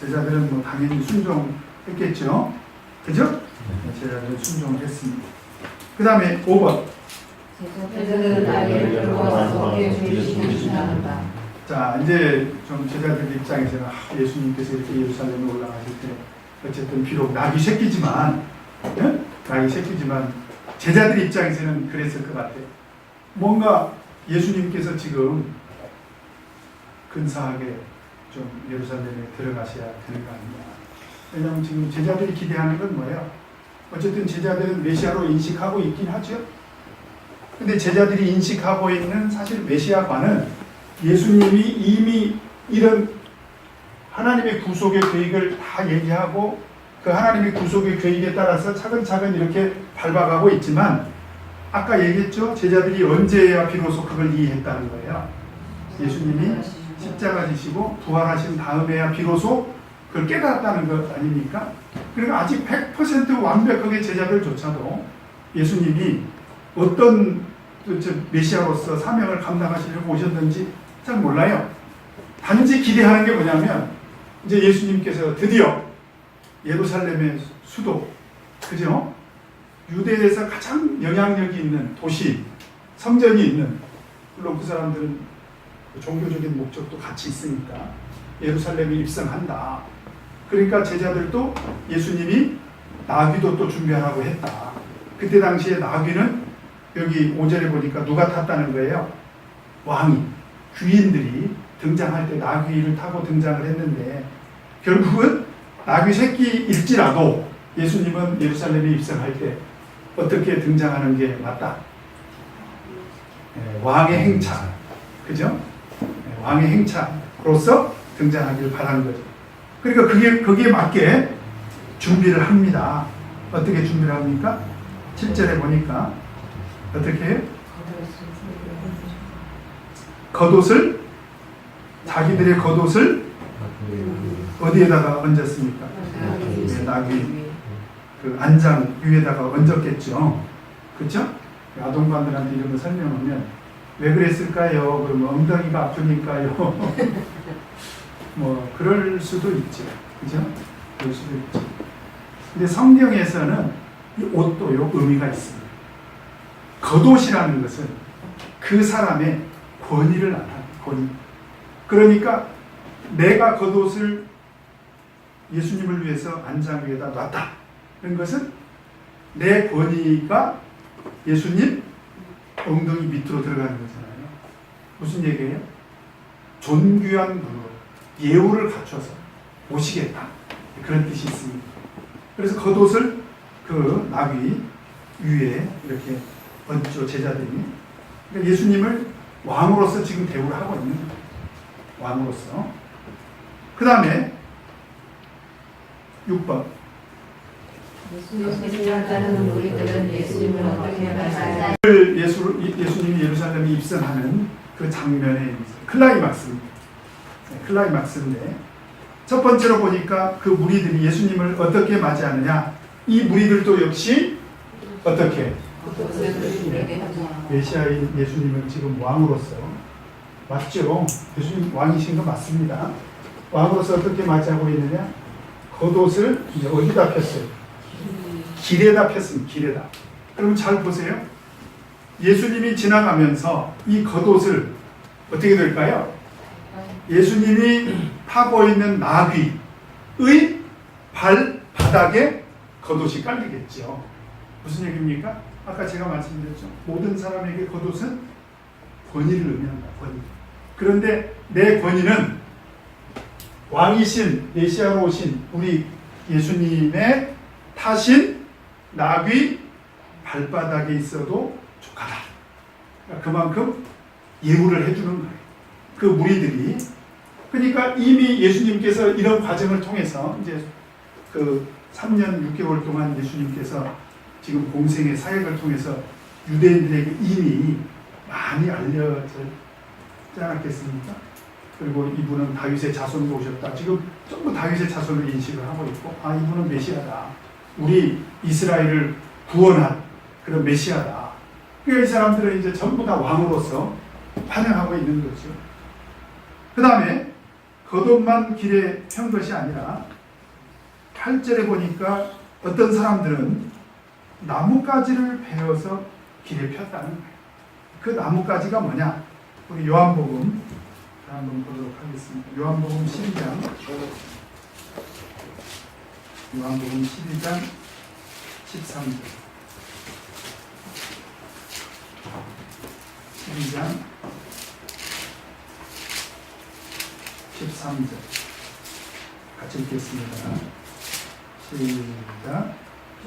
A: 제자들은 뭐 당연히 순종했겠죠. 그죠? 제자들은 순종을 했습니다. 그 다음에 5번.
B: 제자들은 나귀를 끌고 와서 주를 신앙한다.
A: 자, 이제 좀 제자들 입장에서는 예수님께서 이렇게 예루살렘에 올라가실 때 어쨌든 비록 나귀 새끼지만 제자들 입장에서는 그랬을 것 같아요. 뭔가 예수님께서 지금 근사하게 좀 예루살렘에 들어가셔야 되는 거 아니냐. 왜냐하면 지금 제자들이 기대하는 건 뭐예요? 어쨌든 제자들은 메시아로 인식하고 있긴 하죠. 근데 제자들이 인식하고 있는 사실 메시아관은 예수님이 이미 이런 하나님의 구속의 계획을 다 얘기하고 그 하나님의 구속의 계획에 따라서 차근차근 이렇게 밟아가고 있지만 아까 얘기했죠? 제자들이 언제야 비로소 그걸 이해했다는 거예요. 예수님이 십자가 지시고 부활하신 다음에야 비로소 그걸 깨달았다는 것 아닙니까? 그러니까 아직 100% 완벽하게 제자들조차도 예수님이 어떤 메시아로서 사명을 감당하시려고 오셨는지 잘 몰라요. 단지 기대하는 게 뭐냐면 이제 예수님께서 드디어 예루살렘의 수도, 그죠? 유대에서 가장 영향력이 있는 도시, 성전이 있는, 물론 그 사람들은 종교적인 목적도 같이 있으니까 예루살렘에 입성한다. 그러니까 제자들도 예수님이 나귀도 또 준비하라고 했다. 그때 당시에 나귀는 여기 5절에 보니까 누가 탔다는 거예요? 왕이, 귀인들이 등장할 때 나귀를 타고 등장을 했는데 결국은 나귀 새끼일지라도 예수님은 예루살렘에 입성할 때 어떻게 등장하는 게 맞다? 왕의 행차, 그죠? 왕의 행차로서 등장하기를 바라는 거죠. 그러니까 거기에 맞게 준비를 합니다. 어떻게 준비를 합니까? 7절에 보니까 어떻게 해요? 겉옷을, 자기들의 겉옷을 어디에다가 얹었습니까? 나귀 그 안장 위에다가 얹었겠죠. 그렇죠? 아동관들한테 이런 거 설명하면 왜 그랬을까요? 그러면 엉덩이가 아프니까요. 뭐 그럴 수도 있죠. 그죠? 그럴 수도 있죠. 근데 성경에서는 이 옷도요 의미가 있습니다. 겉옷이라는 것은 그 사람의 권위를 나타내요. 권위. 그러니까 내가 겉옷을 예수님을 위해서 안장 위에다 놨다. 이런 것은 내 권위가 예수님 엉덩이 밑으로 들어가는 거잖아요. 무슨 얘기예요? 존귀한 분으로 예우를 갖춰서 모시겠다. 그런 뜻이 있습니다. 그래서 겉옷을 그 나귀 위에 이렇게 얹죠, 제자들이. 그러니까 예수님을 왕으로서 지금 대우를 하고 있는 거예요. 왕으로서. 그 다음에 6번.
B: 예수님을 따르는 무리들은 예수님을 어떻게 만나요?
A: 예수님이 예루살렘에 입성하는 그 장면의 클라이막스입니다. 클라이막스인데 첫 번째로 보니까 그 무리들이 예수님을 어떻게 맞이하느냐. 이 무리들도 역시 어떻게 메시아인 예수님을 지금 왕으로서 맞죠? 예수님 왕이신 거 맞습니다. 왕으로서 어떻게 맞이하고 있느냐? 겉옷을 이제 어디다 폈어요? 길에다 폈습니다. 길에다. 그럼 잘 보세요. 예수님이 지나가면서 이 겉옷을 어떻게 될까요? 예수님이 타고 있는 나귀의 발바닥에 겉옷이 깔리겠죠. 무슨 얘기입니까? 아까 제가 말씀드렸죠. 모든 사람에게 겉옷은 권위를 의미한다. 권위. 그런데 내 권위는 왕이신 메시아로 오신 우리 예수님의 타신 나귀 발바닥에 있어도 족하다. 그만큼 예우를 해주는 거예요. 그 무리들이. 그러니까 이미 예수님께서 이런 과정을 통해서 이제 그 3년 6개월 동안 예수님께서 지금 공생의 사역을 통해서 유대인들에게 이미 많이 알려졌지 않았겠습니까? 그리고 이분은 다윗의 자손으로 오셨다. 지금 전부 다윗의 자손을 인식을 하고 있고, 아, 이분은 메시아다. 우리 이스라엘을 구원한 그런 메시아다. 그러니까 이 사람들은 이제 전부 다 왕으로서 환영하고 있는 거죠. 그 다음에 겉옷만 길에 편 것이 아니라 8절에 보니까 어떤 사람들은 나뭇가지를 베어서 길에 폈다는 거예요. 그 나뭇가지가 뭐냐? 우리 요한복음 한번 보도록 하겠습니다. 요한복음 12장 13절 12장 13절 같이 읽겠습니다. 시작.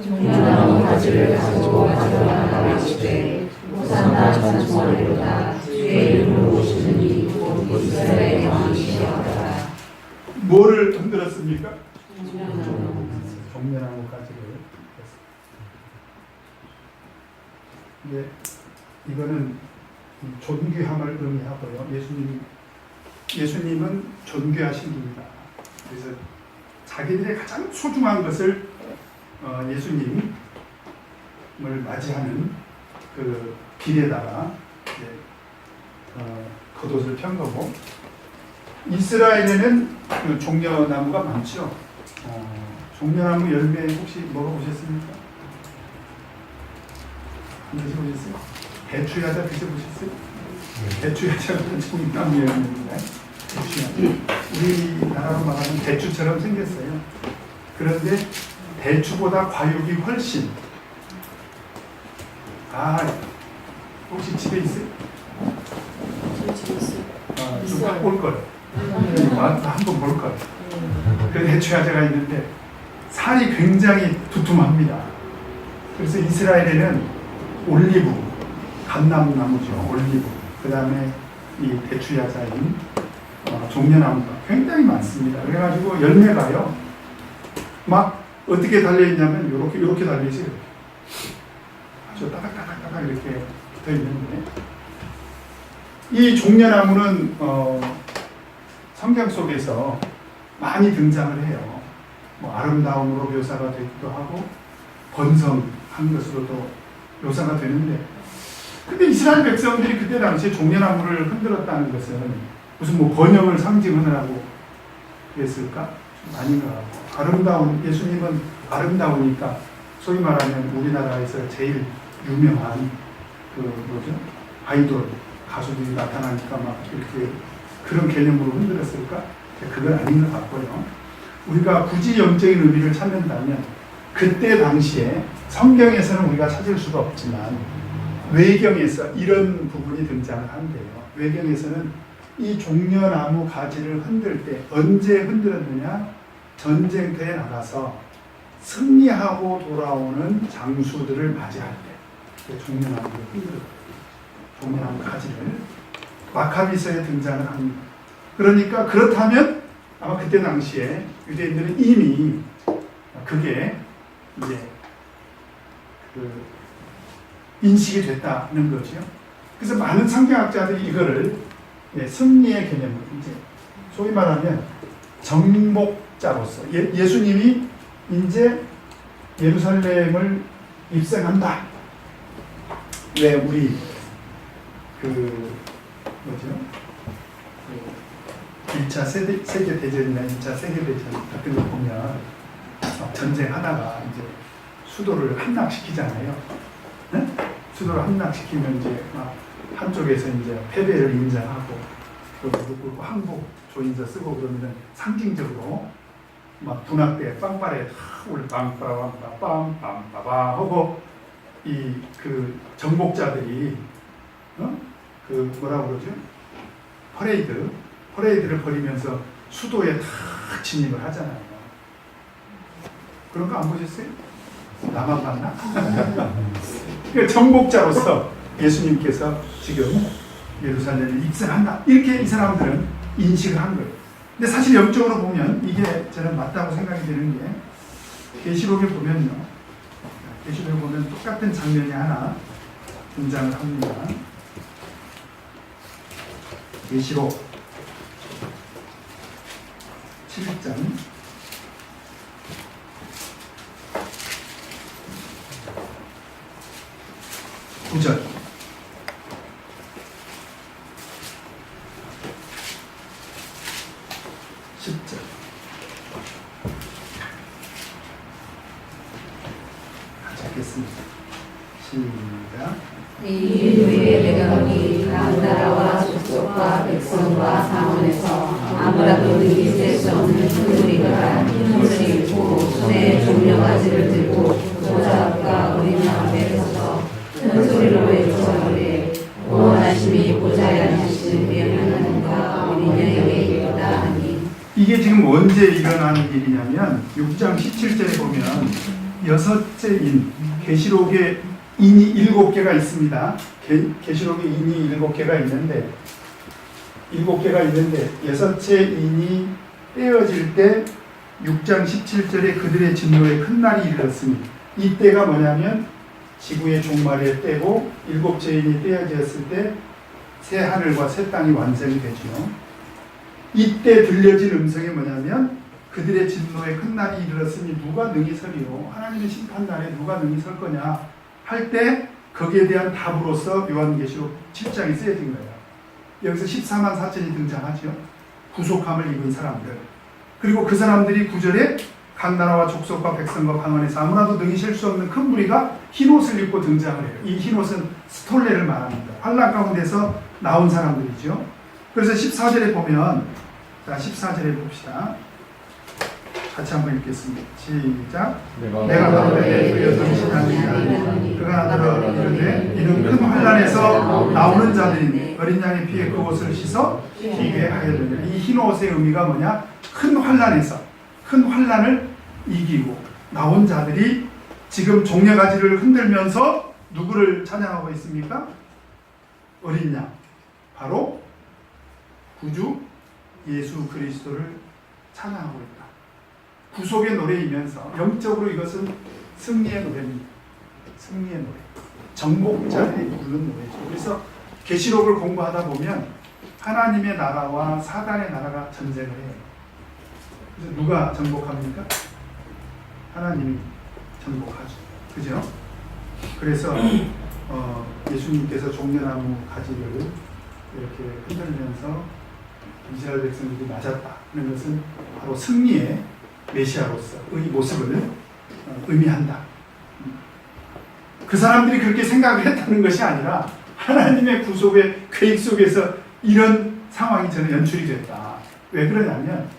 B: 종려나무 가지를 가지고 가져가라 하시되 호산나 찬송하리로다 주의 이름으로 오시는 이 곧 이스라엘의 왕이시여라.
A: 뭐를 흔들었습니까? 종려나무 가지를. 예, 이거는 존귀함을 의미하고요. 예수님은 존귀하신 분이다. 그래서 자기들의 가장 소중한 것을 예수님을 맞이하는 그 길에다가 겉옷을 편 거고, 이스라엘에는 그 종려나무가 많죠. 종려나무 열매 혹시 먹어보셨습니까? 드셔보셨어요? 대추야자 드셔보셨어요? 대추야자는 종려나무 열매입니다. 대추야자. 우리나라로 말하면 대추처럼 생겼어요. 그런데 대추보다 과육이 훨씬. 혹시 집에 있어요?
C: 저 집에 있어요.
A: 좀 갖고 올 거예요. 한번 볼 거예요. 그 대추야자가 있는데 살이 굉장히 두툼합니다. 그래서 이스라엘에는 올리브, 감람나무죠. 올리브. 그 다음에 이 대추야자인 종려나무가 굉장히 많습니다. 그래가지고 열매가요, 막 어떻게 달려있냐면 이렇게 달려있어요. 아주 따닥따닥따닥 이렇게 붙어 있는데, 이 종려나무는 성경 속에서 많이 등장을 해요. 뭐 아름다움으로 묘사가 되기도 하고 번성한 것으로도 묘사가 되는데, 근데 이스라엘 백성들이 그때 당시에 종려나무를 흔들었다는 것은 무슨 뭐 번영을 상징하느라고 그랬을까? 아닌 것 같고, 예수님은 아름다우니까 소위 말하면 우리나라에서 제일 유명한 아이돌 가수들이 나타나니까 막 이렇게 그런 개념으로 흔들었을까? 그건 아닌 것 같고요. 우리가 굳이 영적인 의미를 찾는다면 그때 당시에 성경에서는 우리가 찾을 수가 없지만 외경에서 이런 부분이 등장을 한대요. 외경에서는 이 종려나무 가지를 흔들 때 언제 흔들었느냐? 전쟁터에 나가서 승리하고 돌아오는 장수들을 맞이할 때 종려나무를 흔들었대요. 종려나무 가지를 마카비서에 등장을 합니다. 그러니까 그렇다면 아마 그때 당시에 유대인들은 이미 그게 이제 인식이 됐다는 거죠. 그래서 많은 성경학자들이 이거를 승리의 개념으로 이제 소위 말하면 정복자로서 예수님이 이제 예루살렘을 입성한다. 왜 우리 뭐죠? 1차 세계대전이나 2차 세계대전 같은 거 보면 전쟁하다가 이제 수도를 함락시키잖아요. 네? 수도를 함락시키면 이제 막 한쪽에서 이제 패배를 인정하고 그리고 항복 조인서 쓰고 그러면은 상징적으로 막 분학대 빵빠레 우리 빵빠라빵빰빰빠바 하고 이 그 정복자들이 그 뭐라고 그러죠? 퍼레이드를 벌이면서 수도에 탁 진입을 하잖아요. 그런 거 안 보셨어요? 나만 봤나? 그러니까 정복자로서 예수님께서 지금 예루살렘을 입성한다. 이렇게 이 사람들은 인식을 한 거예요. 근데 사실 영적으로 보면 이게 저는 맞다고 생각이 되는 게 계시록에 보면요. 계시록에 보면 똑같은 장면이 하나 등장을 합니다. 계시록 7장 9절 같이 하겠습니다. 시작.
B: 이후에 내가 보니 각 나라와 족속과 백성과 상원에서 아무라도 능히 셀 수 없는 큰 무리가 흰 옷을 입고 손에 종려가지를 들고 보좌 앞과 어린 양 앞에 서서 큰 소리로 외쳐오되 구원하심이 보좌에 앉으신 하나님과 어린 양에게 이르다 하니.
A: 이게 지금 언제 일어난 일이냐면 6장 17절에 보면 여섯째 인, 계시록에 인이 7개가 있습니다. 계시록에 인이 7개가 있는데 여섯째 인이 떼어질 때 6장 17절에 그들의 진노에 큰 날이 이르렀으니, 이때가 뭐냐면 지구의 종말의 때고 7째 인이 떼어졌을 때 새 하늘과 새 땅이 완성이 되죠. 이때 들려진 음성이 뭐냐면 그들의 진노에 큰 날이 이르렀으니 누가 능히 서리요? 하나님의 심판날에 누가 능히 설 거냐 할 때 거기에 대한 답으로서 요한계시록 7장이 쓰여진 거예요. 여기서 14만 4천이 등장하죠. 구속함을 입은 사람들. 그리고 그 사람들이 9절에 각 나라와 족속과 백성과 방언에서 아무나도 능히 셀 수 없는 큰 무리가 흰옷을 입고 등장을 해요. 이 흰옷은 스톨레를 말합니다. 환란 가운데서 나온 사람들이죠. 그래서 14절에 보면, 자 14절에 봅시다. 같이 한번 읽겠습니다. 시작. 내가 가로되 그여 정신하느니라. 그가 나더러 이르되 이는 큰 환란에서 나오는 자들이니 어린 양의 피에 그 옷을 씻어 희게 하였느니라. 이 흰 옷의 의미가 뭐냐? 큰 환란에서 큰 환난을 이기고 나온 자들이 지금 종려가지를 흔들면서 누구를 찬양하고 있습니까? 어린 양, 바로 구주 예수 그리스도를 찬양하고 있다. 구속의 노래이면서 영적으로 이것은 승리의 노래입니다. 승리의 노래. 정복자들이 부르는 노래죠. 그래서 계시록을 공부하다 보면 하나님의 나라와 사단의 나라가 전쟁을 해요. 그래서 누가 정복합니까? 하나님이 정복하죠. 그죠? 그래서 예수님께서 종려나무 가지를 이렇게 흔들면서 이스라엘 백성들이 맞았다 하는 것은 바로 승리의 메시아로서의 모습을 의미한다. 그 사람들이 그렇게 생각을 했다는 것이 아니라 하나님의 구속의 계획 속에서 이런 상황이 저는 연출이 됐다. 왜 그러냐면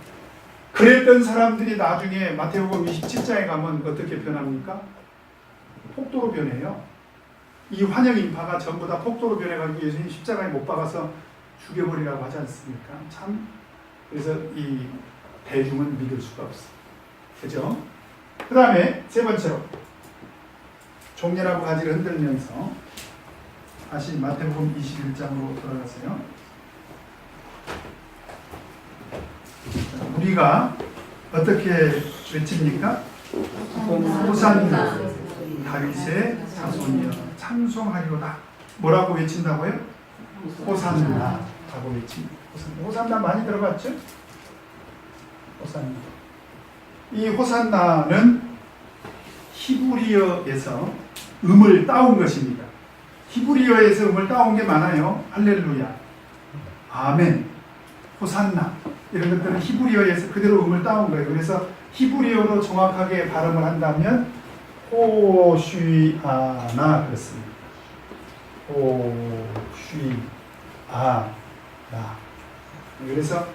A: 그랬던 사람들이 나중에 마태복음 27장에 가면 어떻게 변합니까? 폭도로 변해요. 이 환영 인파가 전부 다 폭도로 변해가지고 예수님 십자가에 못 박아서 죽여버리라고 하지 않습니까? 참 그래서 이 대중은 믿을 수가 없어. 그죠? 그 다음에 세 번째로 종려나무 가지를 흔들면서 다시 마태복음 21장으로 돌아가세요. 우리가 어떻게 외칩니까? 호산나 다윗의 자손이여 찬송하리로다. 뭐라고 외친다고요? 호산나 라고 외칩니다. 호산나 많이 들어봤죠? 호산나. 이 호산나는 히브리어에서 음을 따온 것입니다. 히브리어에서 음을 따온 게 많아요. 할렐루야, 아멘, 호산나 이런 것들은 히브리어에서 그대로 음을 따온 거예요. 그래서 히브리어로 정확하게 발음을 한다면 호쉬아나 그렇습니다. 호쉬아나. 그래서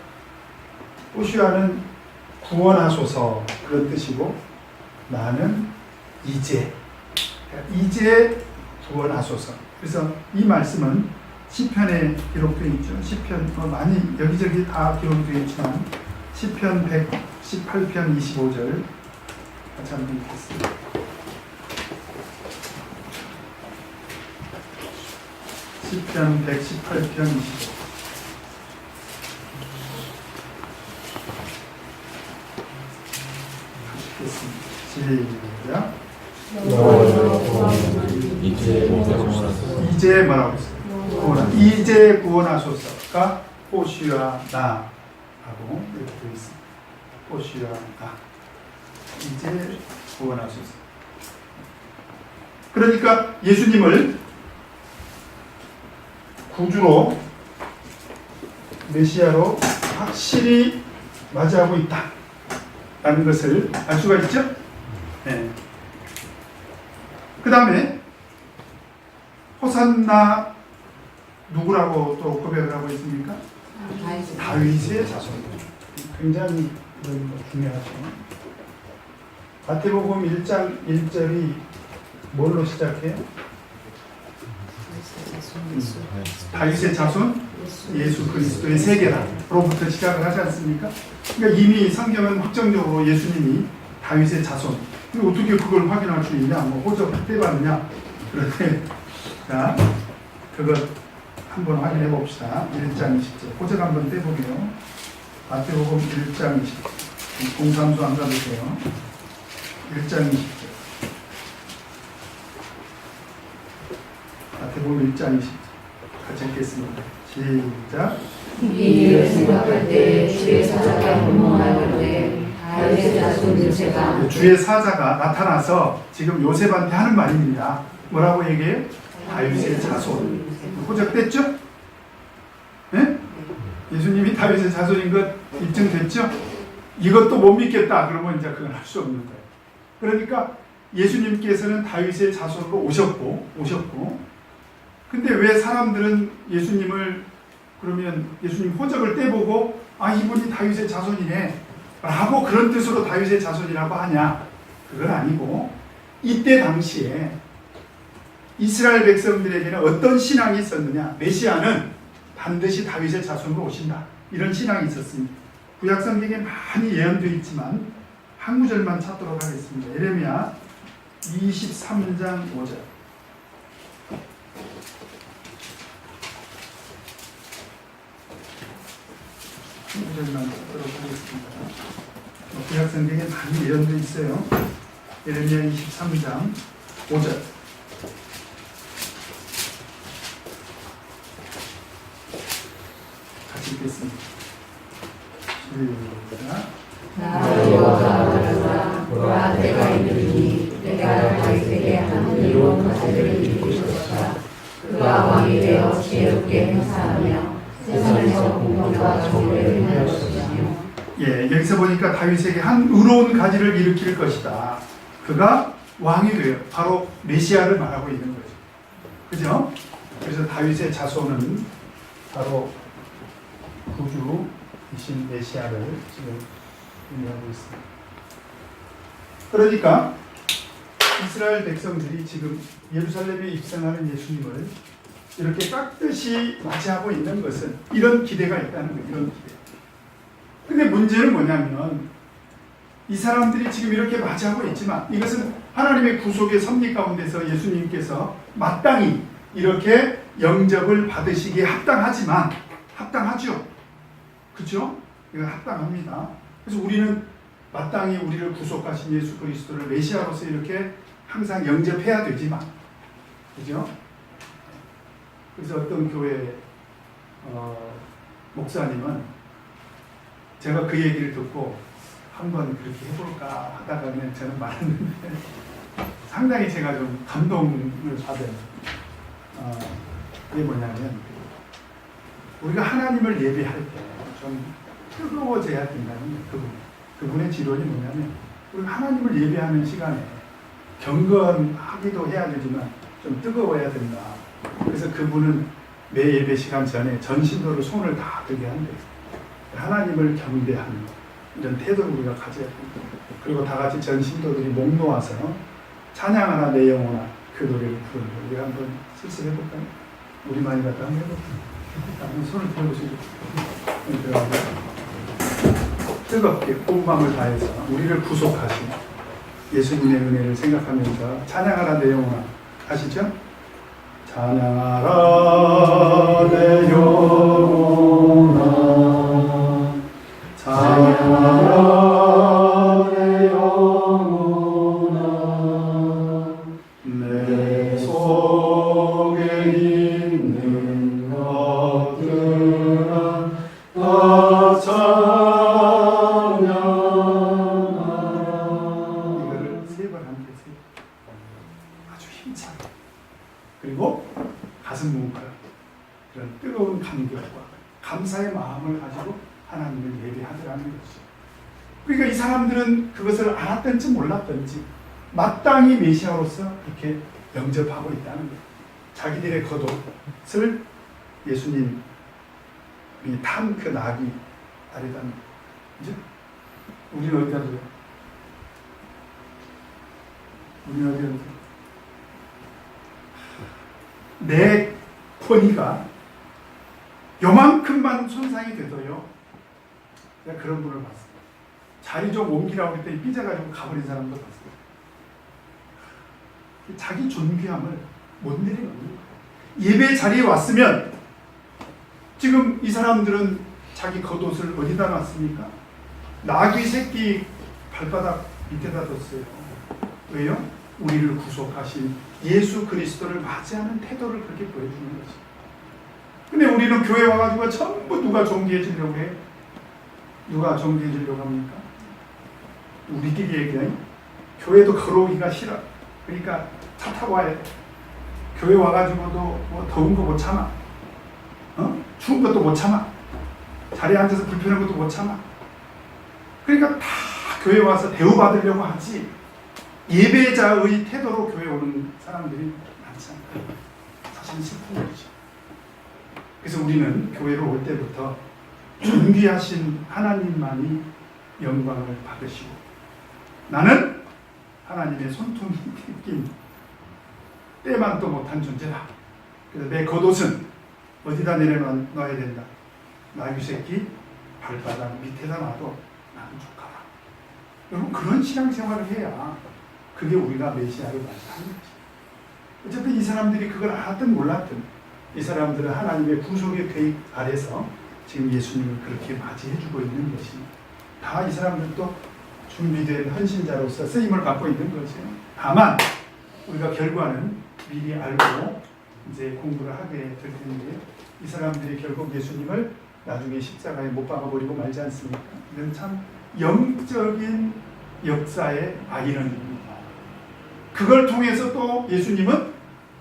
A: 호쉬아는 구원하소서 그런 뜻이고 나는 이제 구원하소서. 그래서 이 말씀은 시편에 기록되어 있죠. 시편 많이 여기저기 다 기록되어 있지만 시편 118편 25절 같이 한번 읽겠습니다. 시편 118편 25절 시작. 이제 뭐라고 했어요? 이제 구원하소서가 호시아 나라고 이렇게 되어 있습니다. 호시아 나. 이제 구원하소서. 그러니까 예수님을 구주로 메시아로 확실히 맞이하고 있다라는 것을 알 수가 있죠. 네. 그 다음에 호산나 누구라고 또 고백을 하고 있습니까? 다윗의 자손. 굉장히 중요하죠. 마태복음 1장 1절이 뭘로 시작해요? 다윗의 자손 예수 그리스도의 세계라로부터 시작을 하지 않습니까? 그러니까 이미 성경은 확정적으로 예수님이 다윗의 자손. 어떻게 그걸 확인할 수 있냐? 뭐 호적 떼봤느냐? 그런데 자, 그것 한번 확인해 봅시다. 1장 20절. 호적 한번 떼보게요. 마태복음 1장 20절. 공산수 안 가보세요. 1장 20절. 마태복음 1장 20절. 같이 읽겠습니다. 시작.
B: 이를 생각할 때 주의 사자가 분모할 때 다윗의 자손 요셉아.
A: 주의 사자가 나타나서 지금 요셉한테 하는 말입니다. 뭐라고 얘기해요? 다윗의 자손. 호적됐죠? 네? 예수님이 다윗의 자손인 것 입증됐죠? 이것도 못 믿겠다 그러면 이제 그건 할 수 없는 거예요. 그러니까 예수님께서는 다윗의 자손으로 오셨고 근데 왜 사람들은 예수님을 그러면 예수님 호적을 떼보고 아 이분이 다윗의 자손이네 라고 그런 뜻으로 다윗의 자손이라고 하냐? 그건 아니고 이때 당시에 이스라엘 백성들에게는 어떤 신앙이 있었느냐? 메시아는 반드시 다윗의 자손으로 오신다. 이런 신앙이 있었습니다. 구약 성경에 많이 예언되어 있지만 한 구절만 찾도록 하겠습니다. 예레미야 23장 5절. 한 구절만 찾도록 하겠습니다. 구약 성경에 많이 예언도 있어요. 예레미야 23장 5절. 같이 읽겠습니다. 시작.
B: 나 여호와가 말하노라. 보라, 때가 이르리니 내가 다윗에게 한 이로운 것들을 이룰 것이다. 그가 왕이 되어 지혜롭게 행사하며 세상에서 공평과 정의를 행할 것이며.
A: 예, 여기서 보니까 다윗에게 한 의로운 가지를 일으킬 것이다. 그가 왕이 돼요. 바로 메시아를 말하고 있는 거죠. 그죠? 그래서 다윗의 자손은 바로 구주이신 메시아를 지금 의미하고 있습니다. 그러니까 이스라엘 백성들이 지금 예루살렘에 입성하는 예수님을 이렇게 깍듯이 맞이하고 있는 것은 이런 기대가 있다는 거예요. 이런 기대. 근데 문제는 뭐냐면 이 사람들이 지금 이렇게 맞이하고 있지만 이것은 하나님의 구속의 섭리 가운데서 예수님께서 마땅히 이렇게 영접을 받으시기에 합당하죠. 그렇죠? 이건 합당합니다. 그래서 우리는 마땅히 우리를 구속하신 예수 그리스도를 메시아로서 이렇게 항상 영접해야 되지만, 그죠? 그래서 어떤 교회 목사님은 제가 그 얘기를 듣고 한번 그렇게 해볼까 하다가 그냥 저는 말했는데 상당히 제가 좀 감동을 받은 그게 뭐냐면 우리가 하나님을 예배할 때 좀 뜨거워져야 된다는 그분의 지론이 뭐냐면 우리가 하나님을 예배하는 시간에 경건하기도 해야 되지만 좀 뜨거워야 된다. 그래서 그분은 매 예배 시간 전에 전신도로 손을 다 들게 한대요. 하나님을 경배하는 이런 태도를 우리가 가져야 됩니다. 그리고 다 같이 전신도들이 목 놓아서 찬양하나 내 영혼아 그 노래를 부르는 거 우리가 한번 실습해볼까요? 우리만이라도 한번 해볼까요? 한번 손을 들어보시죠. 뜨겁게 온 마음을 다해서 우리를 구속하신 예수님의 은혜를 생각하면서 찬양하라 내 영혼아 아시죠? 찬양하라 내 영혼아 찬양하라 내 영혼아 내 속에 있는 것들아 다 찬양하라. 이거를 세 번 하면 되세요. 아주 힘차게. 그리고 가슴 뭉클 그런 뜨거운 감격과 감사의 마음을 가지고 하나님을 예배하더라는 것이죠. 그러니까 이 사람들은 그것을 알았든지 몰랐든지 마땅히 메시아로서 그렇게 영접하고 있다는 거예요. 자기들의 겉옷을 예수님이 탄 그 낙이 아래다는 거죠. 우리는 어디다 둬요? 우리는 어디다 둬요? 내 권위가 요만큼만 손상이 돼도요. 내가 그런 분을 봤어요. 자리 좀 옮기라고 했더니 삐져가지고 가버린 사람도 봤어요. 자기 존귀함을 못 내리는 거예요. 예배 자리에 왔으면 지금 이 사람들은 자기 겉옷을 어디다 놨습니까? 나귀 새끼 발바닥 밑에다 뒀어요. 왜요? 우리를 구속하신 예수 그리스도를 맞이하는 태도를 그렇게 보여주는 거지. 근데 우리는 교회 와가지고 전부 누가 존귀해지려고 해? 누가 존귀해지려고 합니까? 우리끼리 얘기해. 교회도 걸어오기가 싫어. 그러니까 차 타고 와야 돼. 교회 와가지고도 뭐 더운 거 못 참아. 추운 것도 못 참아. 자리에 앉아서 불편한 것도 못 참아. 그러니까 다 교회 와서 대우받으려고 하지. 예배자의 태도로 교회 오는 사람들이 많지 않아요. 사실 슬픈 거죠. 그래서 우리는 교회로 올 때부터 존귀하신 하나님만이 영광을 받으시고 나는 하나님의 손톱이 낀 때만도 못한 존재다. 그래서 내 겉옷은 어디다 내려놔야 된다. 나귀 새끼 발바닥 밑에다 놔도 나는 족하다. 여러분 그런 신앙생활을 해야 그게 우리가 메시아를 맞이하는 거지. 어쨌든 이 사람들이 그걸 알았든 몰랐든 이 사람들은 하나님의 구속의 계획 아래서 지금 예수님을 그렇게 맞이해주고 있는 것이 다 이 사람들도 준비된 헌신자로서 쓰임을 받고 있는 거죠. 다만 우리가 결과는 미리 알고 이제 공부를 하게 될 텐데 이 사람들이 결국 예수님을 나중에 십자가에 못 박아버리고 말지 않습니까? 이건 참 영적인 역사의 아이러니입니다. 그걸 통해서 또 예수님은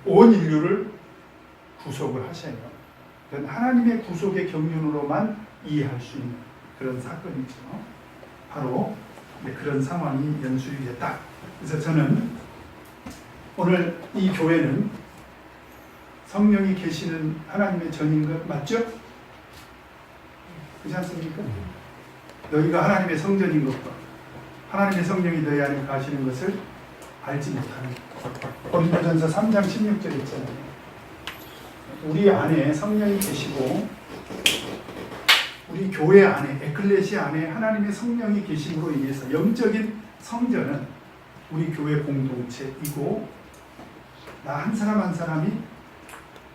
A: 온 인류를 구속을 하셔요. 그건 하나님의 구속의 경륜으로만 이해할 수 있는 그런 사건이죠. 바로 그런 상황이 연출이 됐다. 그래서 저는 오늘 이 교회는 성령이 계시는 하나님의 전인 것 맞죠? 그렇지 않습니까? 너희가 하나님의 성전인 것과 하나님의 성령이 너희 안에 가시는 것을 알지 못하는 고린도전서 3장 16절 있잖아요. 우리 안에 성령이 계시고 우리 교회 안에 에클레시아 안에 하나님의 성령이 계심으로 인해서 영적인 성전은 우리 교회 공동체이고 나 한 사람 한 사람이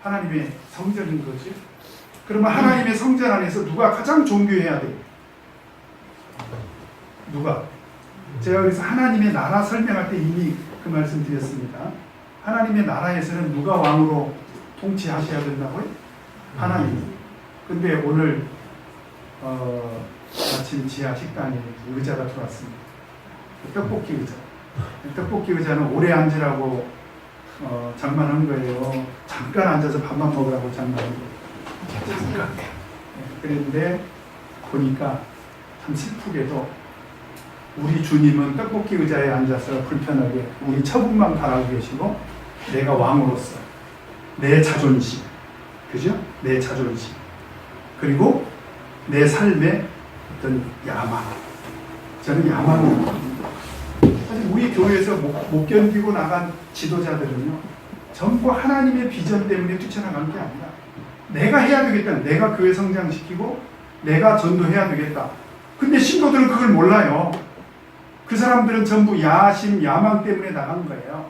A: 하나님의 성전인 거지. 그러면 하나님의 성전 안에서 누가 가장 존귀해야 돼? 누가? 제가 그래서 하나님의 나라 설명할 때 이미 그 말씀 드렸습니다. 하나님의 나라에서는 누가 왕으로 통치하셔야 된다고요? 하나님. 근데 오늘 아침 지하 식당에 의자가 들어왔습니다. 떡볶이 의자. 떡볶이 의자는 오래 앉으라고 장만한 거예요. 잠깐 앉아서 밥만 먹으라고 장만한 거예요. 잠깐. 그런데 보니까 참 슬프게도 우리 주님은 떡볶이 의자에 앉아서 불편하게 우리 처분만 바라고 계시고 내가 왕으로서 내 자존심, 그죠? 내 자존심 그리고 내 삶의 어떤 야망, 저는 야망을 사실 우리 교회에서 못 견디고 나간 지도자들은요 전부 하나님의 비전 때문에 뛰쳐나간 게 아니라 내가 해야 되겠다, 내가 교회 성장시키고 내가 전도해야 되겠다. 근데 신도들은 그걸 몰라요. 그 사람들은 전부 야심, 야망 때문에 나간 거예요.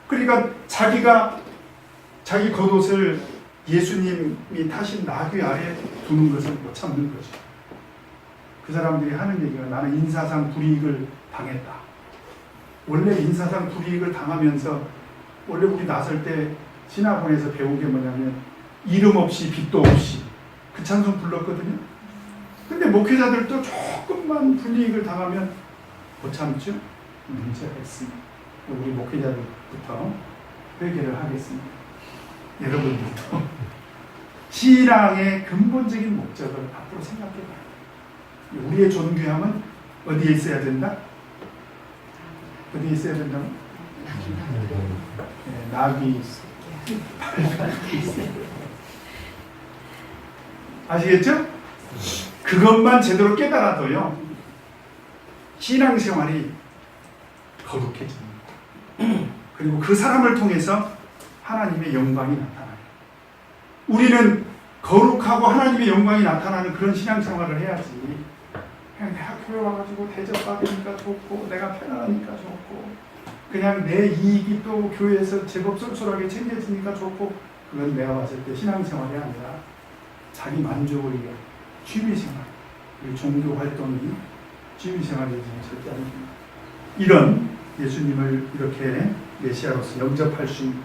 A: 그러니까 자기가 자기 겉옷을 예수님이 타신 나귀 아래 두는 것을 못 참는 거죠. 그 사람들이 하는 얘기가 나는 인사상 불이익을 당했다. 원래 인사상 불이익을 당하면서 원래 우리 나설 때 신학원에서 배운 게 뭐냐면 이름 없이 빚도 없이 그 찬송 불렀거든요. 근데 목회자들도 조금만 불이익을 당하면 못 참죠? 문제가 있습니다. 우리 목회자들부터 회개를 하겠습니다. 여러분들도 신앙의 근본적인 목적을 앞으로 생각해봐요. 우리의 존귀함은 어디에 있어야 된다? 어디에 있어야 된다고? 네, 나귀 아시겠죠? 그것만 제대로 깨달아도요 신앙생활이 거룩해집니다. 그리고 그 사람을 통해서 하나님의 영광이 나타나요. 우리는 거룩하고 하나님의 영광이 나타나는 그런 신앙생활을 해야지. 그냥 내가 교회 와가지고 대접받으니까 좋고 내가 편안하니까 좋고 그냥 내 이익이 또 교회에서 제법 쏠쏠하게 챙겨지니까 좋고 그건 내가 봤을 때 신앙생활이 아니라 자기 만족을 위해 취미생활, 그리고 종교활동이 취미생활이지는 절대 아닙니다. 이런 예수님을 이렇게 메시아로서 영접할 수 있는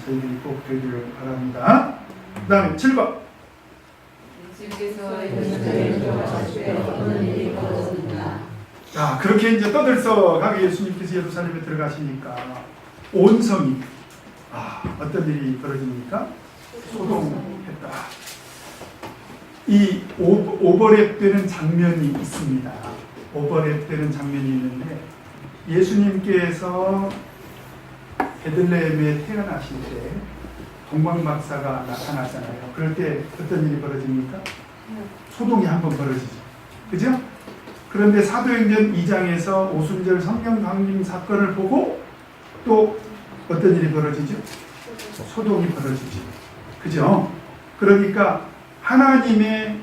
A: 저희들이 꼭 되기를 바랍니다. 그 다음에 7번. 자, 그렇게 이제 떠들썩하게 예수님께서 예루살렘에 들어가시니까 온 성이 어떤 일이 벌어집니까? 소동했다. 이 오버랩 되는 장면이 있습니다. 오버랩 되는 장면이 있는데 예수님께서 베들레헴에 태어나실 때 동방박사가 나타나잖아요. 그럴 때 어떤 일이 벌어집니까? 소동이 한번 벌어지죠. 그죠? 그런데 사도행전 2장에서 오순절 성령 강림 사건을 보고 또 어떤 일이 벌어지죠? 소동이 벌어지죠. 그죠? 그러니까 하나님의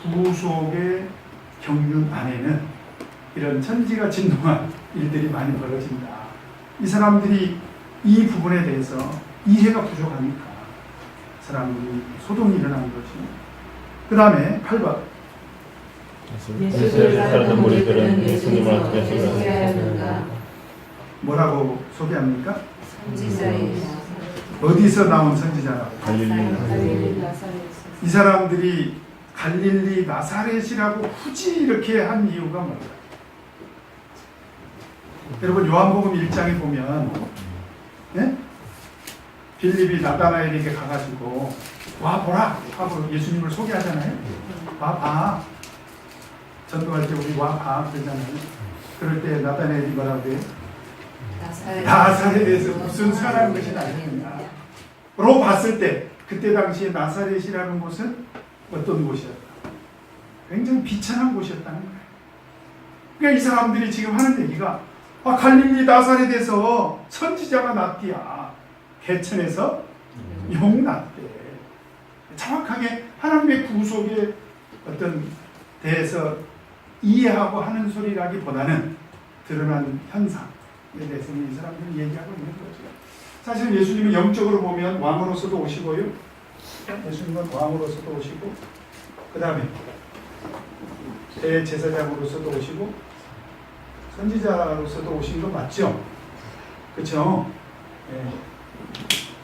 A: 구속의 경륜 안에는 이런 천지가 진동한 일들이 많이 벌어진다. 이 사람들이 이 부분에 대해서 이해가 부족하니까 사람들이 소동이 일어난 거지. 그 다음에 8번.
B: 예수를 따르는 무리들은 예수님을 어떻게 소개하였는가?
A: 뭐라고 소개합니까?
B: 선지자이시다.
A: 어디서 나온 선지자라고?
C: 갈릴리 나사렛.
A: 이 사람들이 갈릴리 나사렛이라고 굳이 이렇게 한 이유가 뭘까요? 여러분 요한복음 1장에 보면 네? 빌립이 나다나엘에게 가가지고 와 보라 하고 예수님을 소개하잖아요. 와 봐. 전도할 때 우리 와 봐 그러잖아요. 그럴 때 나다나엘이 뭐라고 해요? 나사렛에서 무슨 선한 것이 나겠느냐 로 봤을 때 그때 당시에 나사렛이라는 곳은 어떤 곳이었다? 굉장히 비천한 곳이었다는 거예요. 그러니까 이 사람들이 지금 하는 얘기가 갈릴리 나사렛에서 선지자가 났디야. 개천에서 용 났대. 정확하게 하나님의 구속에 어떤 대해서 이해하고 하는 소리라기보다는 드러난 현상에 대해서 이 사람들이 얘기하고 있는 거죠. 사실 예수님은 영적으로 보면 왕으로서도 오시고요. 예수님은 왕으로서도 오시고 그 다음에 대제사장으로서도 오시고 선지자로서도 오신 거 맞죠? 그렇죠? 네.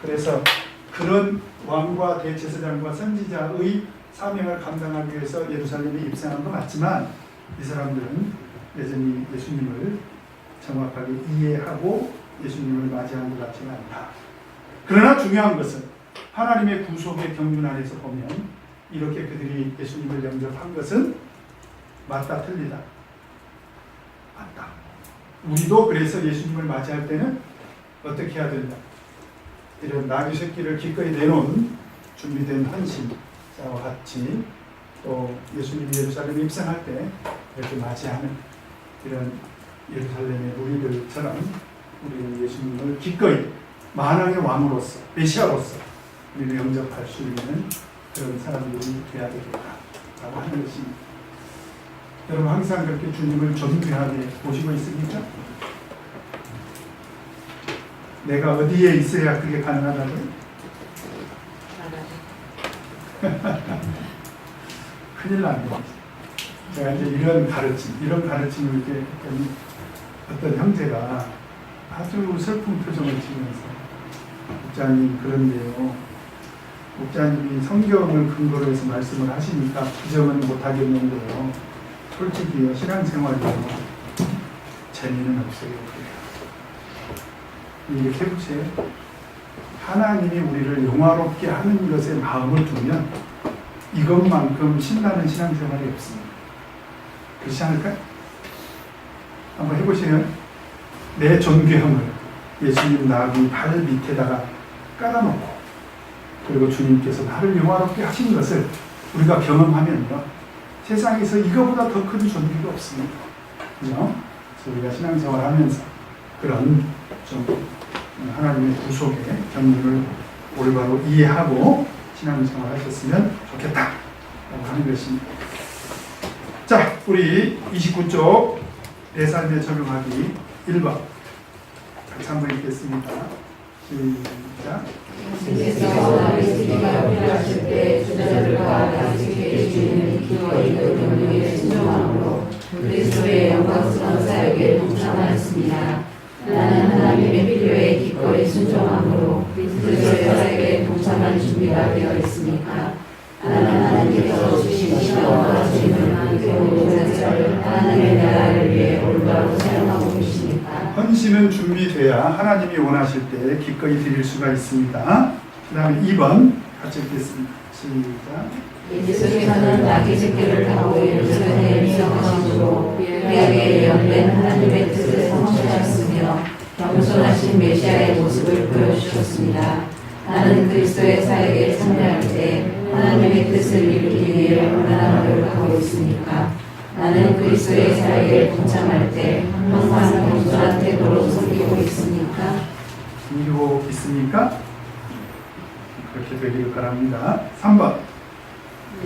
A: 그래서 그런 왕과 대제사장과 선지자의 사명을 감당하기 위해서 예루살렘에 입성한 거 맞지만 이 사람들은 여전히 예수님을 정확하게 이해하고 예수님을 맞이한 것 같지는 않다. 그러나 중요한 것은 하나님의 구속의 경륜 안에서 보면 이렇게 그들이 예수님을 영접한 것은 맞다 틀리다. 맞다. 우리도 그래서 예수님을 맞이할 때는 어떻게 해야 된다. 이런 나귀 새끼를 기꺼이 내놓은 준비된 헌신자와 같이 또 예수님이 예루살렘에 입성할 때 이렇게 맞이하는 이런 예루살렘의 우리들처럼 우리는 예수님을 기꺼이 만왕의 왕으로서 메시아로서 우리를 영접할 수 있는 그런 사람들이 되어야 되겠다라고 하는 것입니다. 여러분 항상 그렇게 주님을 존귀하게 보시고 있습니까? 내가 어디에 있어야 그게 가능하다고요? 큰일 납니다. 제가 이제 이런 가르침을 이렇게 어떤 형제가 아주 슬픈 표정을 지으면서 목자님 그런데요. 목자님이 성경을 근거로 해서 말씀을 하시니까 부정은 못하겠는데요. 솔직히요 신앙생활이요 재미는 없어요. 이렇게 해보세요. 하나님이 우리를 영화롭게 하는 것에 마음을 두면 이것만큼 신나는 신앙생활이 없습니다. 그렇지 않을까요? 한번 해보시면 내 존귀함을 예수님 나귀 발 밑에다가 깔아놓고 그리고 주님께서 나를 영화롭게 하신 것을 우리가 경험하면요 세상에서 이거보다 더 큰 존귀가 없습니다. 그죠? 그래서 우리가 신앙생활하면서 그런 좀 하나님의 구속의 경륜을 올바로 이해하고 신앙생활 하셨으면 좋겠다라고 하는 것입니다. 자, 우리 29쪽 내 삶에 적용하기 1번 같이 한번 읽겠습니다. 시작.
B: 주께서 나를 지키기가 필요하실 때 주자들과 나지게 주님을 기꺼이 그 경륜에 순종함으로 그리스도의 영광스러운 사역에 동참하였습니다. 나는 하나님의 필요에 기꺼이 순종함으로 그리스도의 사역에 동참할 준비가 되어 있으니까 나는 하나님께서 주신 시간과 주님을 배우는 자체를 하나님의 나라를 위해 올바로 사용하고 계시니까
A: 헌신은 준비돼야 하나님이 원하실 때 기꺼이 드릴 수가 있습니다. 그 다음에 2번 같이 읽겠습니다. 시작.
B: 예수께서는 나귀 새끼를 타고 예루살렘에 입성하심으로 구약에 예언된 하나님의 뜻을 성취하였으며 겸손하신 메시아의 모습을 보여주셨습니다. 나는 그리스도의 사역에 참여할 때 하나님의 뜻을 이루기 위해 얼마나 노력하고 있습니까? 나는 그리스도의 사역에 동참할 때 항상 겸손한 태도로 섬기고 있습니까?
A: 섬기고 있습니까? 그렇게 되기를 바랍니다. 3번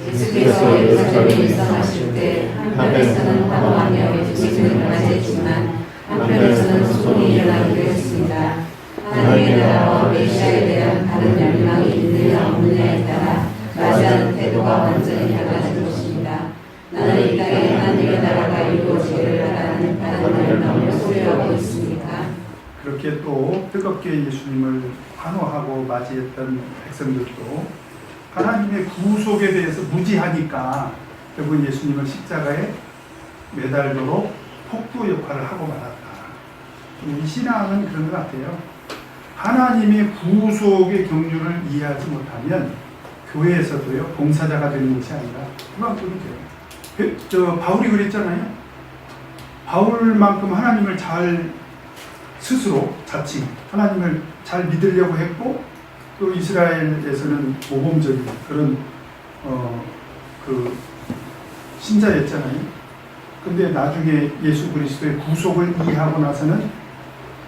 B: 예수께서 예루살렘에 입성하실 때 한편에서는 환호하며 예수님을 맞이했지만 한편에서는 소문이 일어나기도 했습니다. 하나님의 나라와 메시아에 대한 다른 열망이 있느냐 없느냐에 따라 맞이하는 태도가 완전히 달라질 것입니다. 나는 이 땅에 하나님의 나라가 이루어지기를 바라는 다른 열망을 소유하고 있습니까?
A: 그렇게 또 뜨겁게 예수님을 환호하고 맞이했던 백성들도 하나님의 구속에 대해서 무지하니까 결국 예수님을 십자가에 매달도록 폭도 역할을 하고 말았다. 이 신앙은 그런 것 같아요. 하나님의 구속의 경륜을 이해하지 못하면 교회에서도요 봉사자가 되는 것이 아니라 그만큼이 돼요. 바울이 그랬잖아요. 바울만큼 하나님을 잘 스스로 자칭 하나님을 잘 믿으려고 했고 또 이스라엘에서는 모범적인 그런 그 신자였잖아요. 근데 나중에 예수 그리스도의 구속을 이해하고 나서는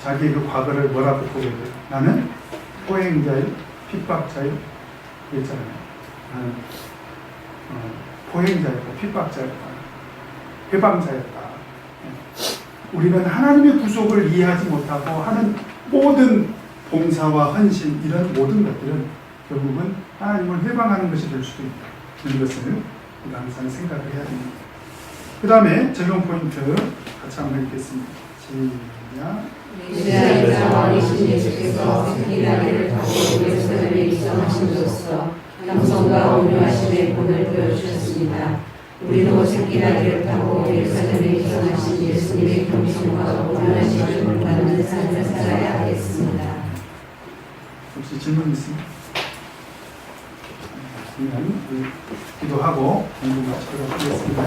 A: 자기의 그 과거를 뭐라고 보게 돼요. 나는 포행자요, 핍박자요, 그랬잖아요. 나는 포행자였다, 핍박자였다, 회방자였다. 우리는 하나님의 구속을 이해하지 못하고 하는 모든 봉사와 헌신 이런 모든 것들은 결국은 하나님을 회방하는 것이 될 수도 있다. 이런 것을 우리가 항상 생각을 해야 됩니다. 그 다음에 적용 포인트 같이 한번 읽겠습니다. 시작.
B: 메시아의 자왕이신 예수께서 새끼나귀를 타고 예루살렘에 입성하심으로써 겸손과 온유하심의 본을 보여주셨습니다. 우리도 새끼나귀를 타고 예루살렘에 입성하신 예수님의 겸손과 온유하심을 본받는 삶을 살아야 하겠습니다.
A: 혹시 질문 있습니까? 그러면 기도하고 공부 마치도록 하겠습니다.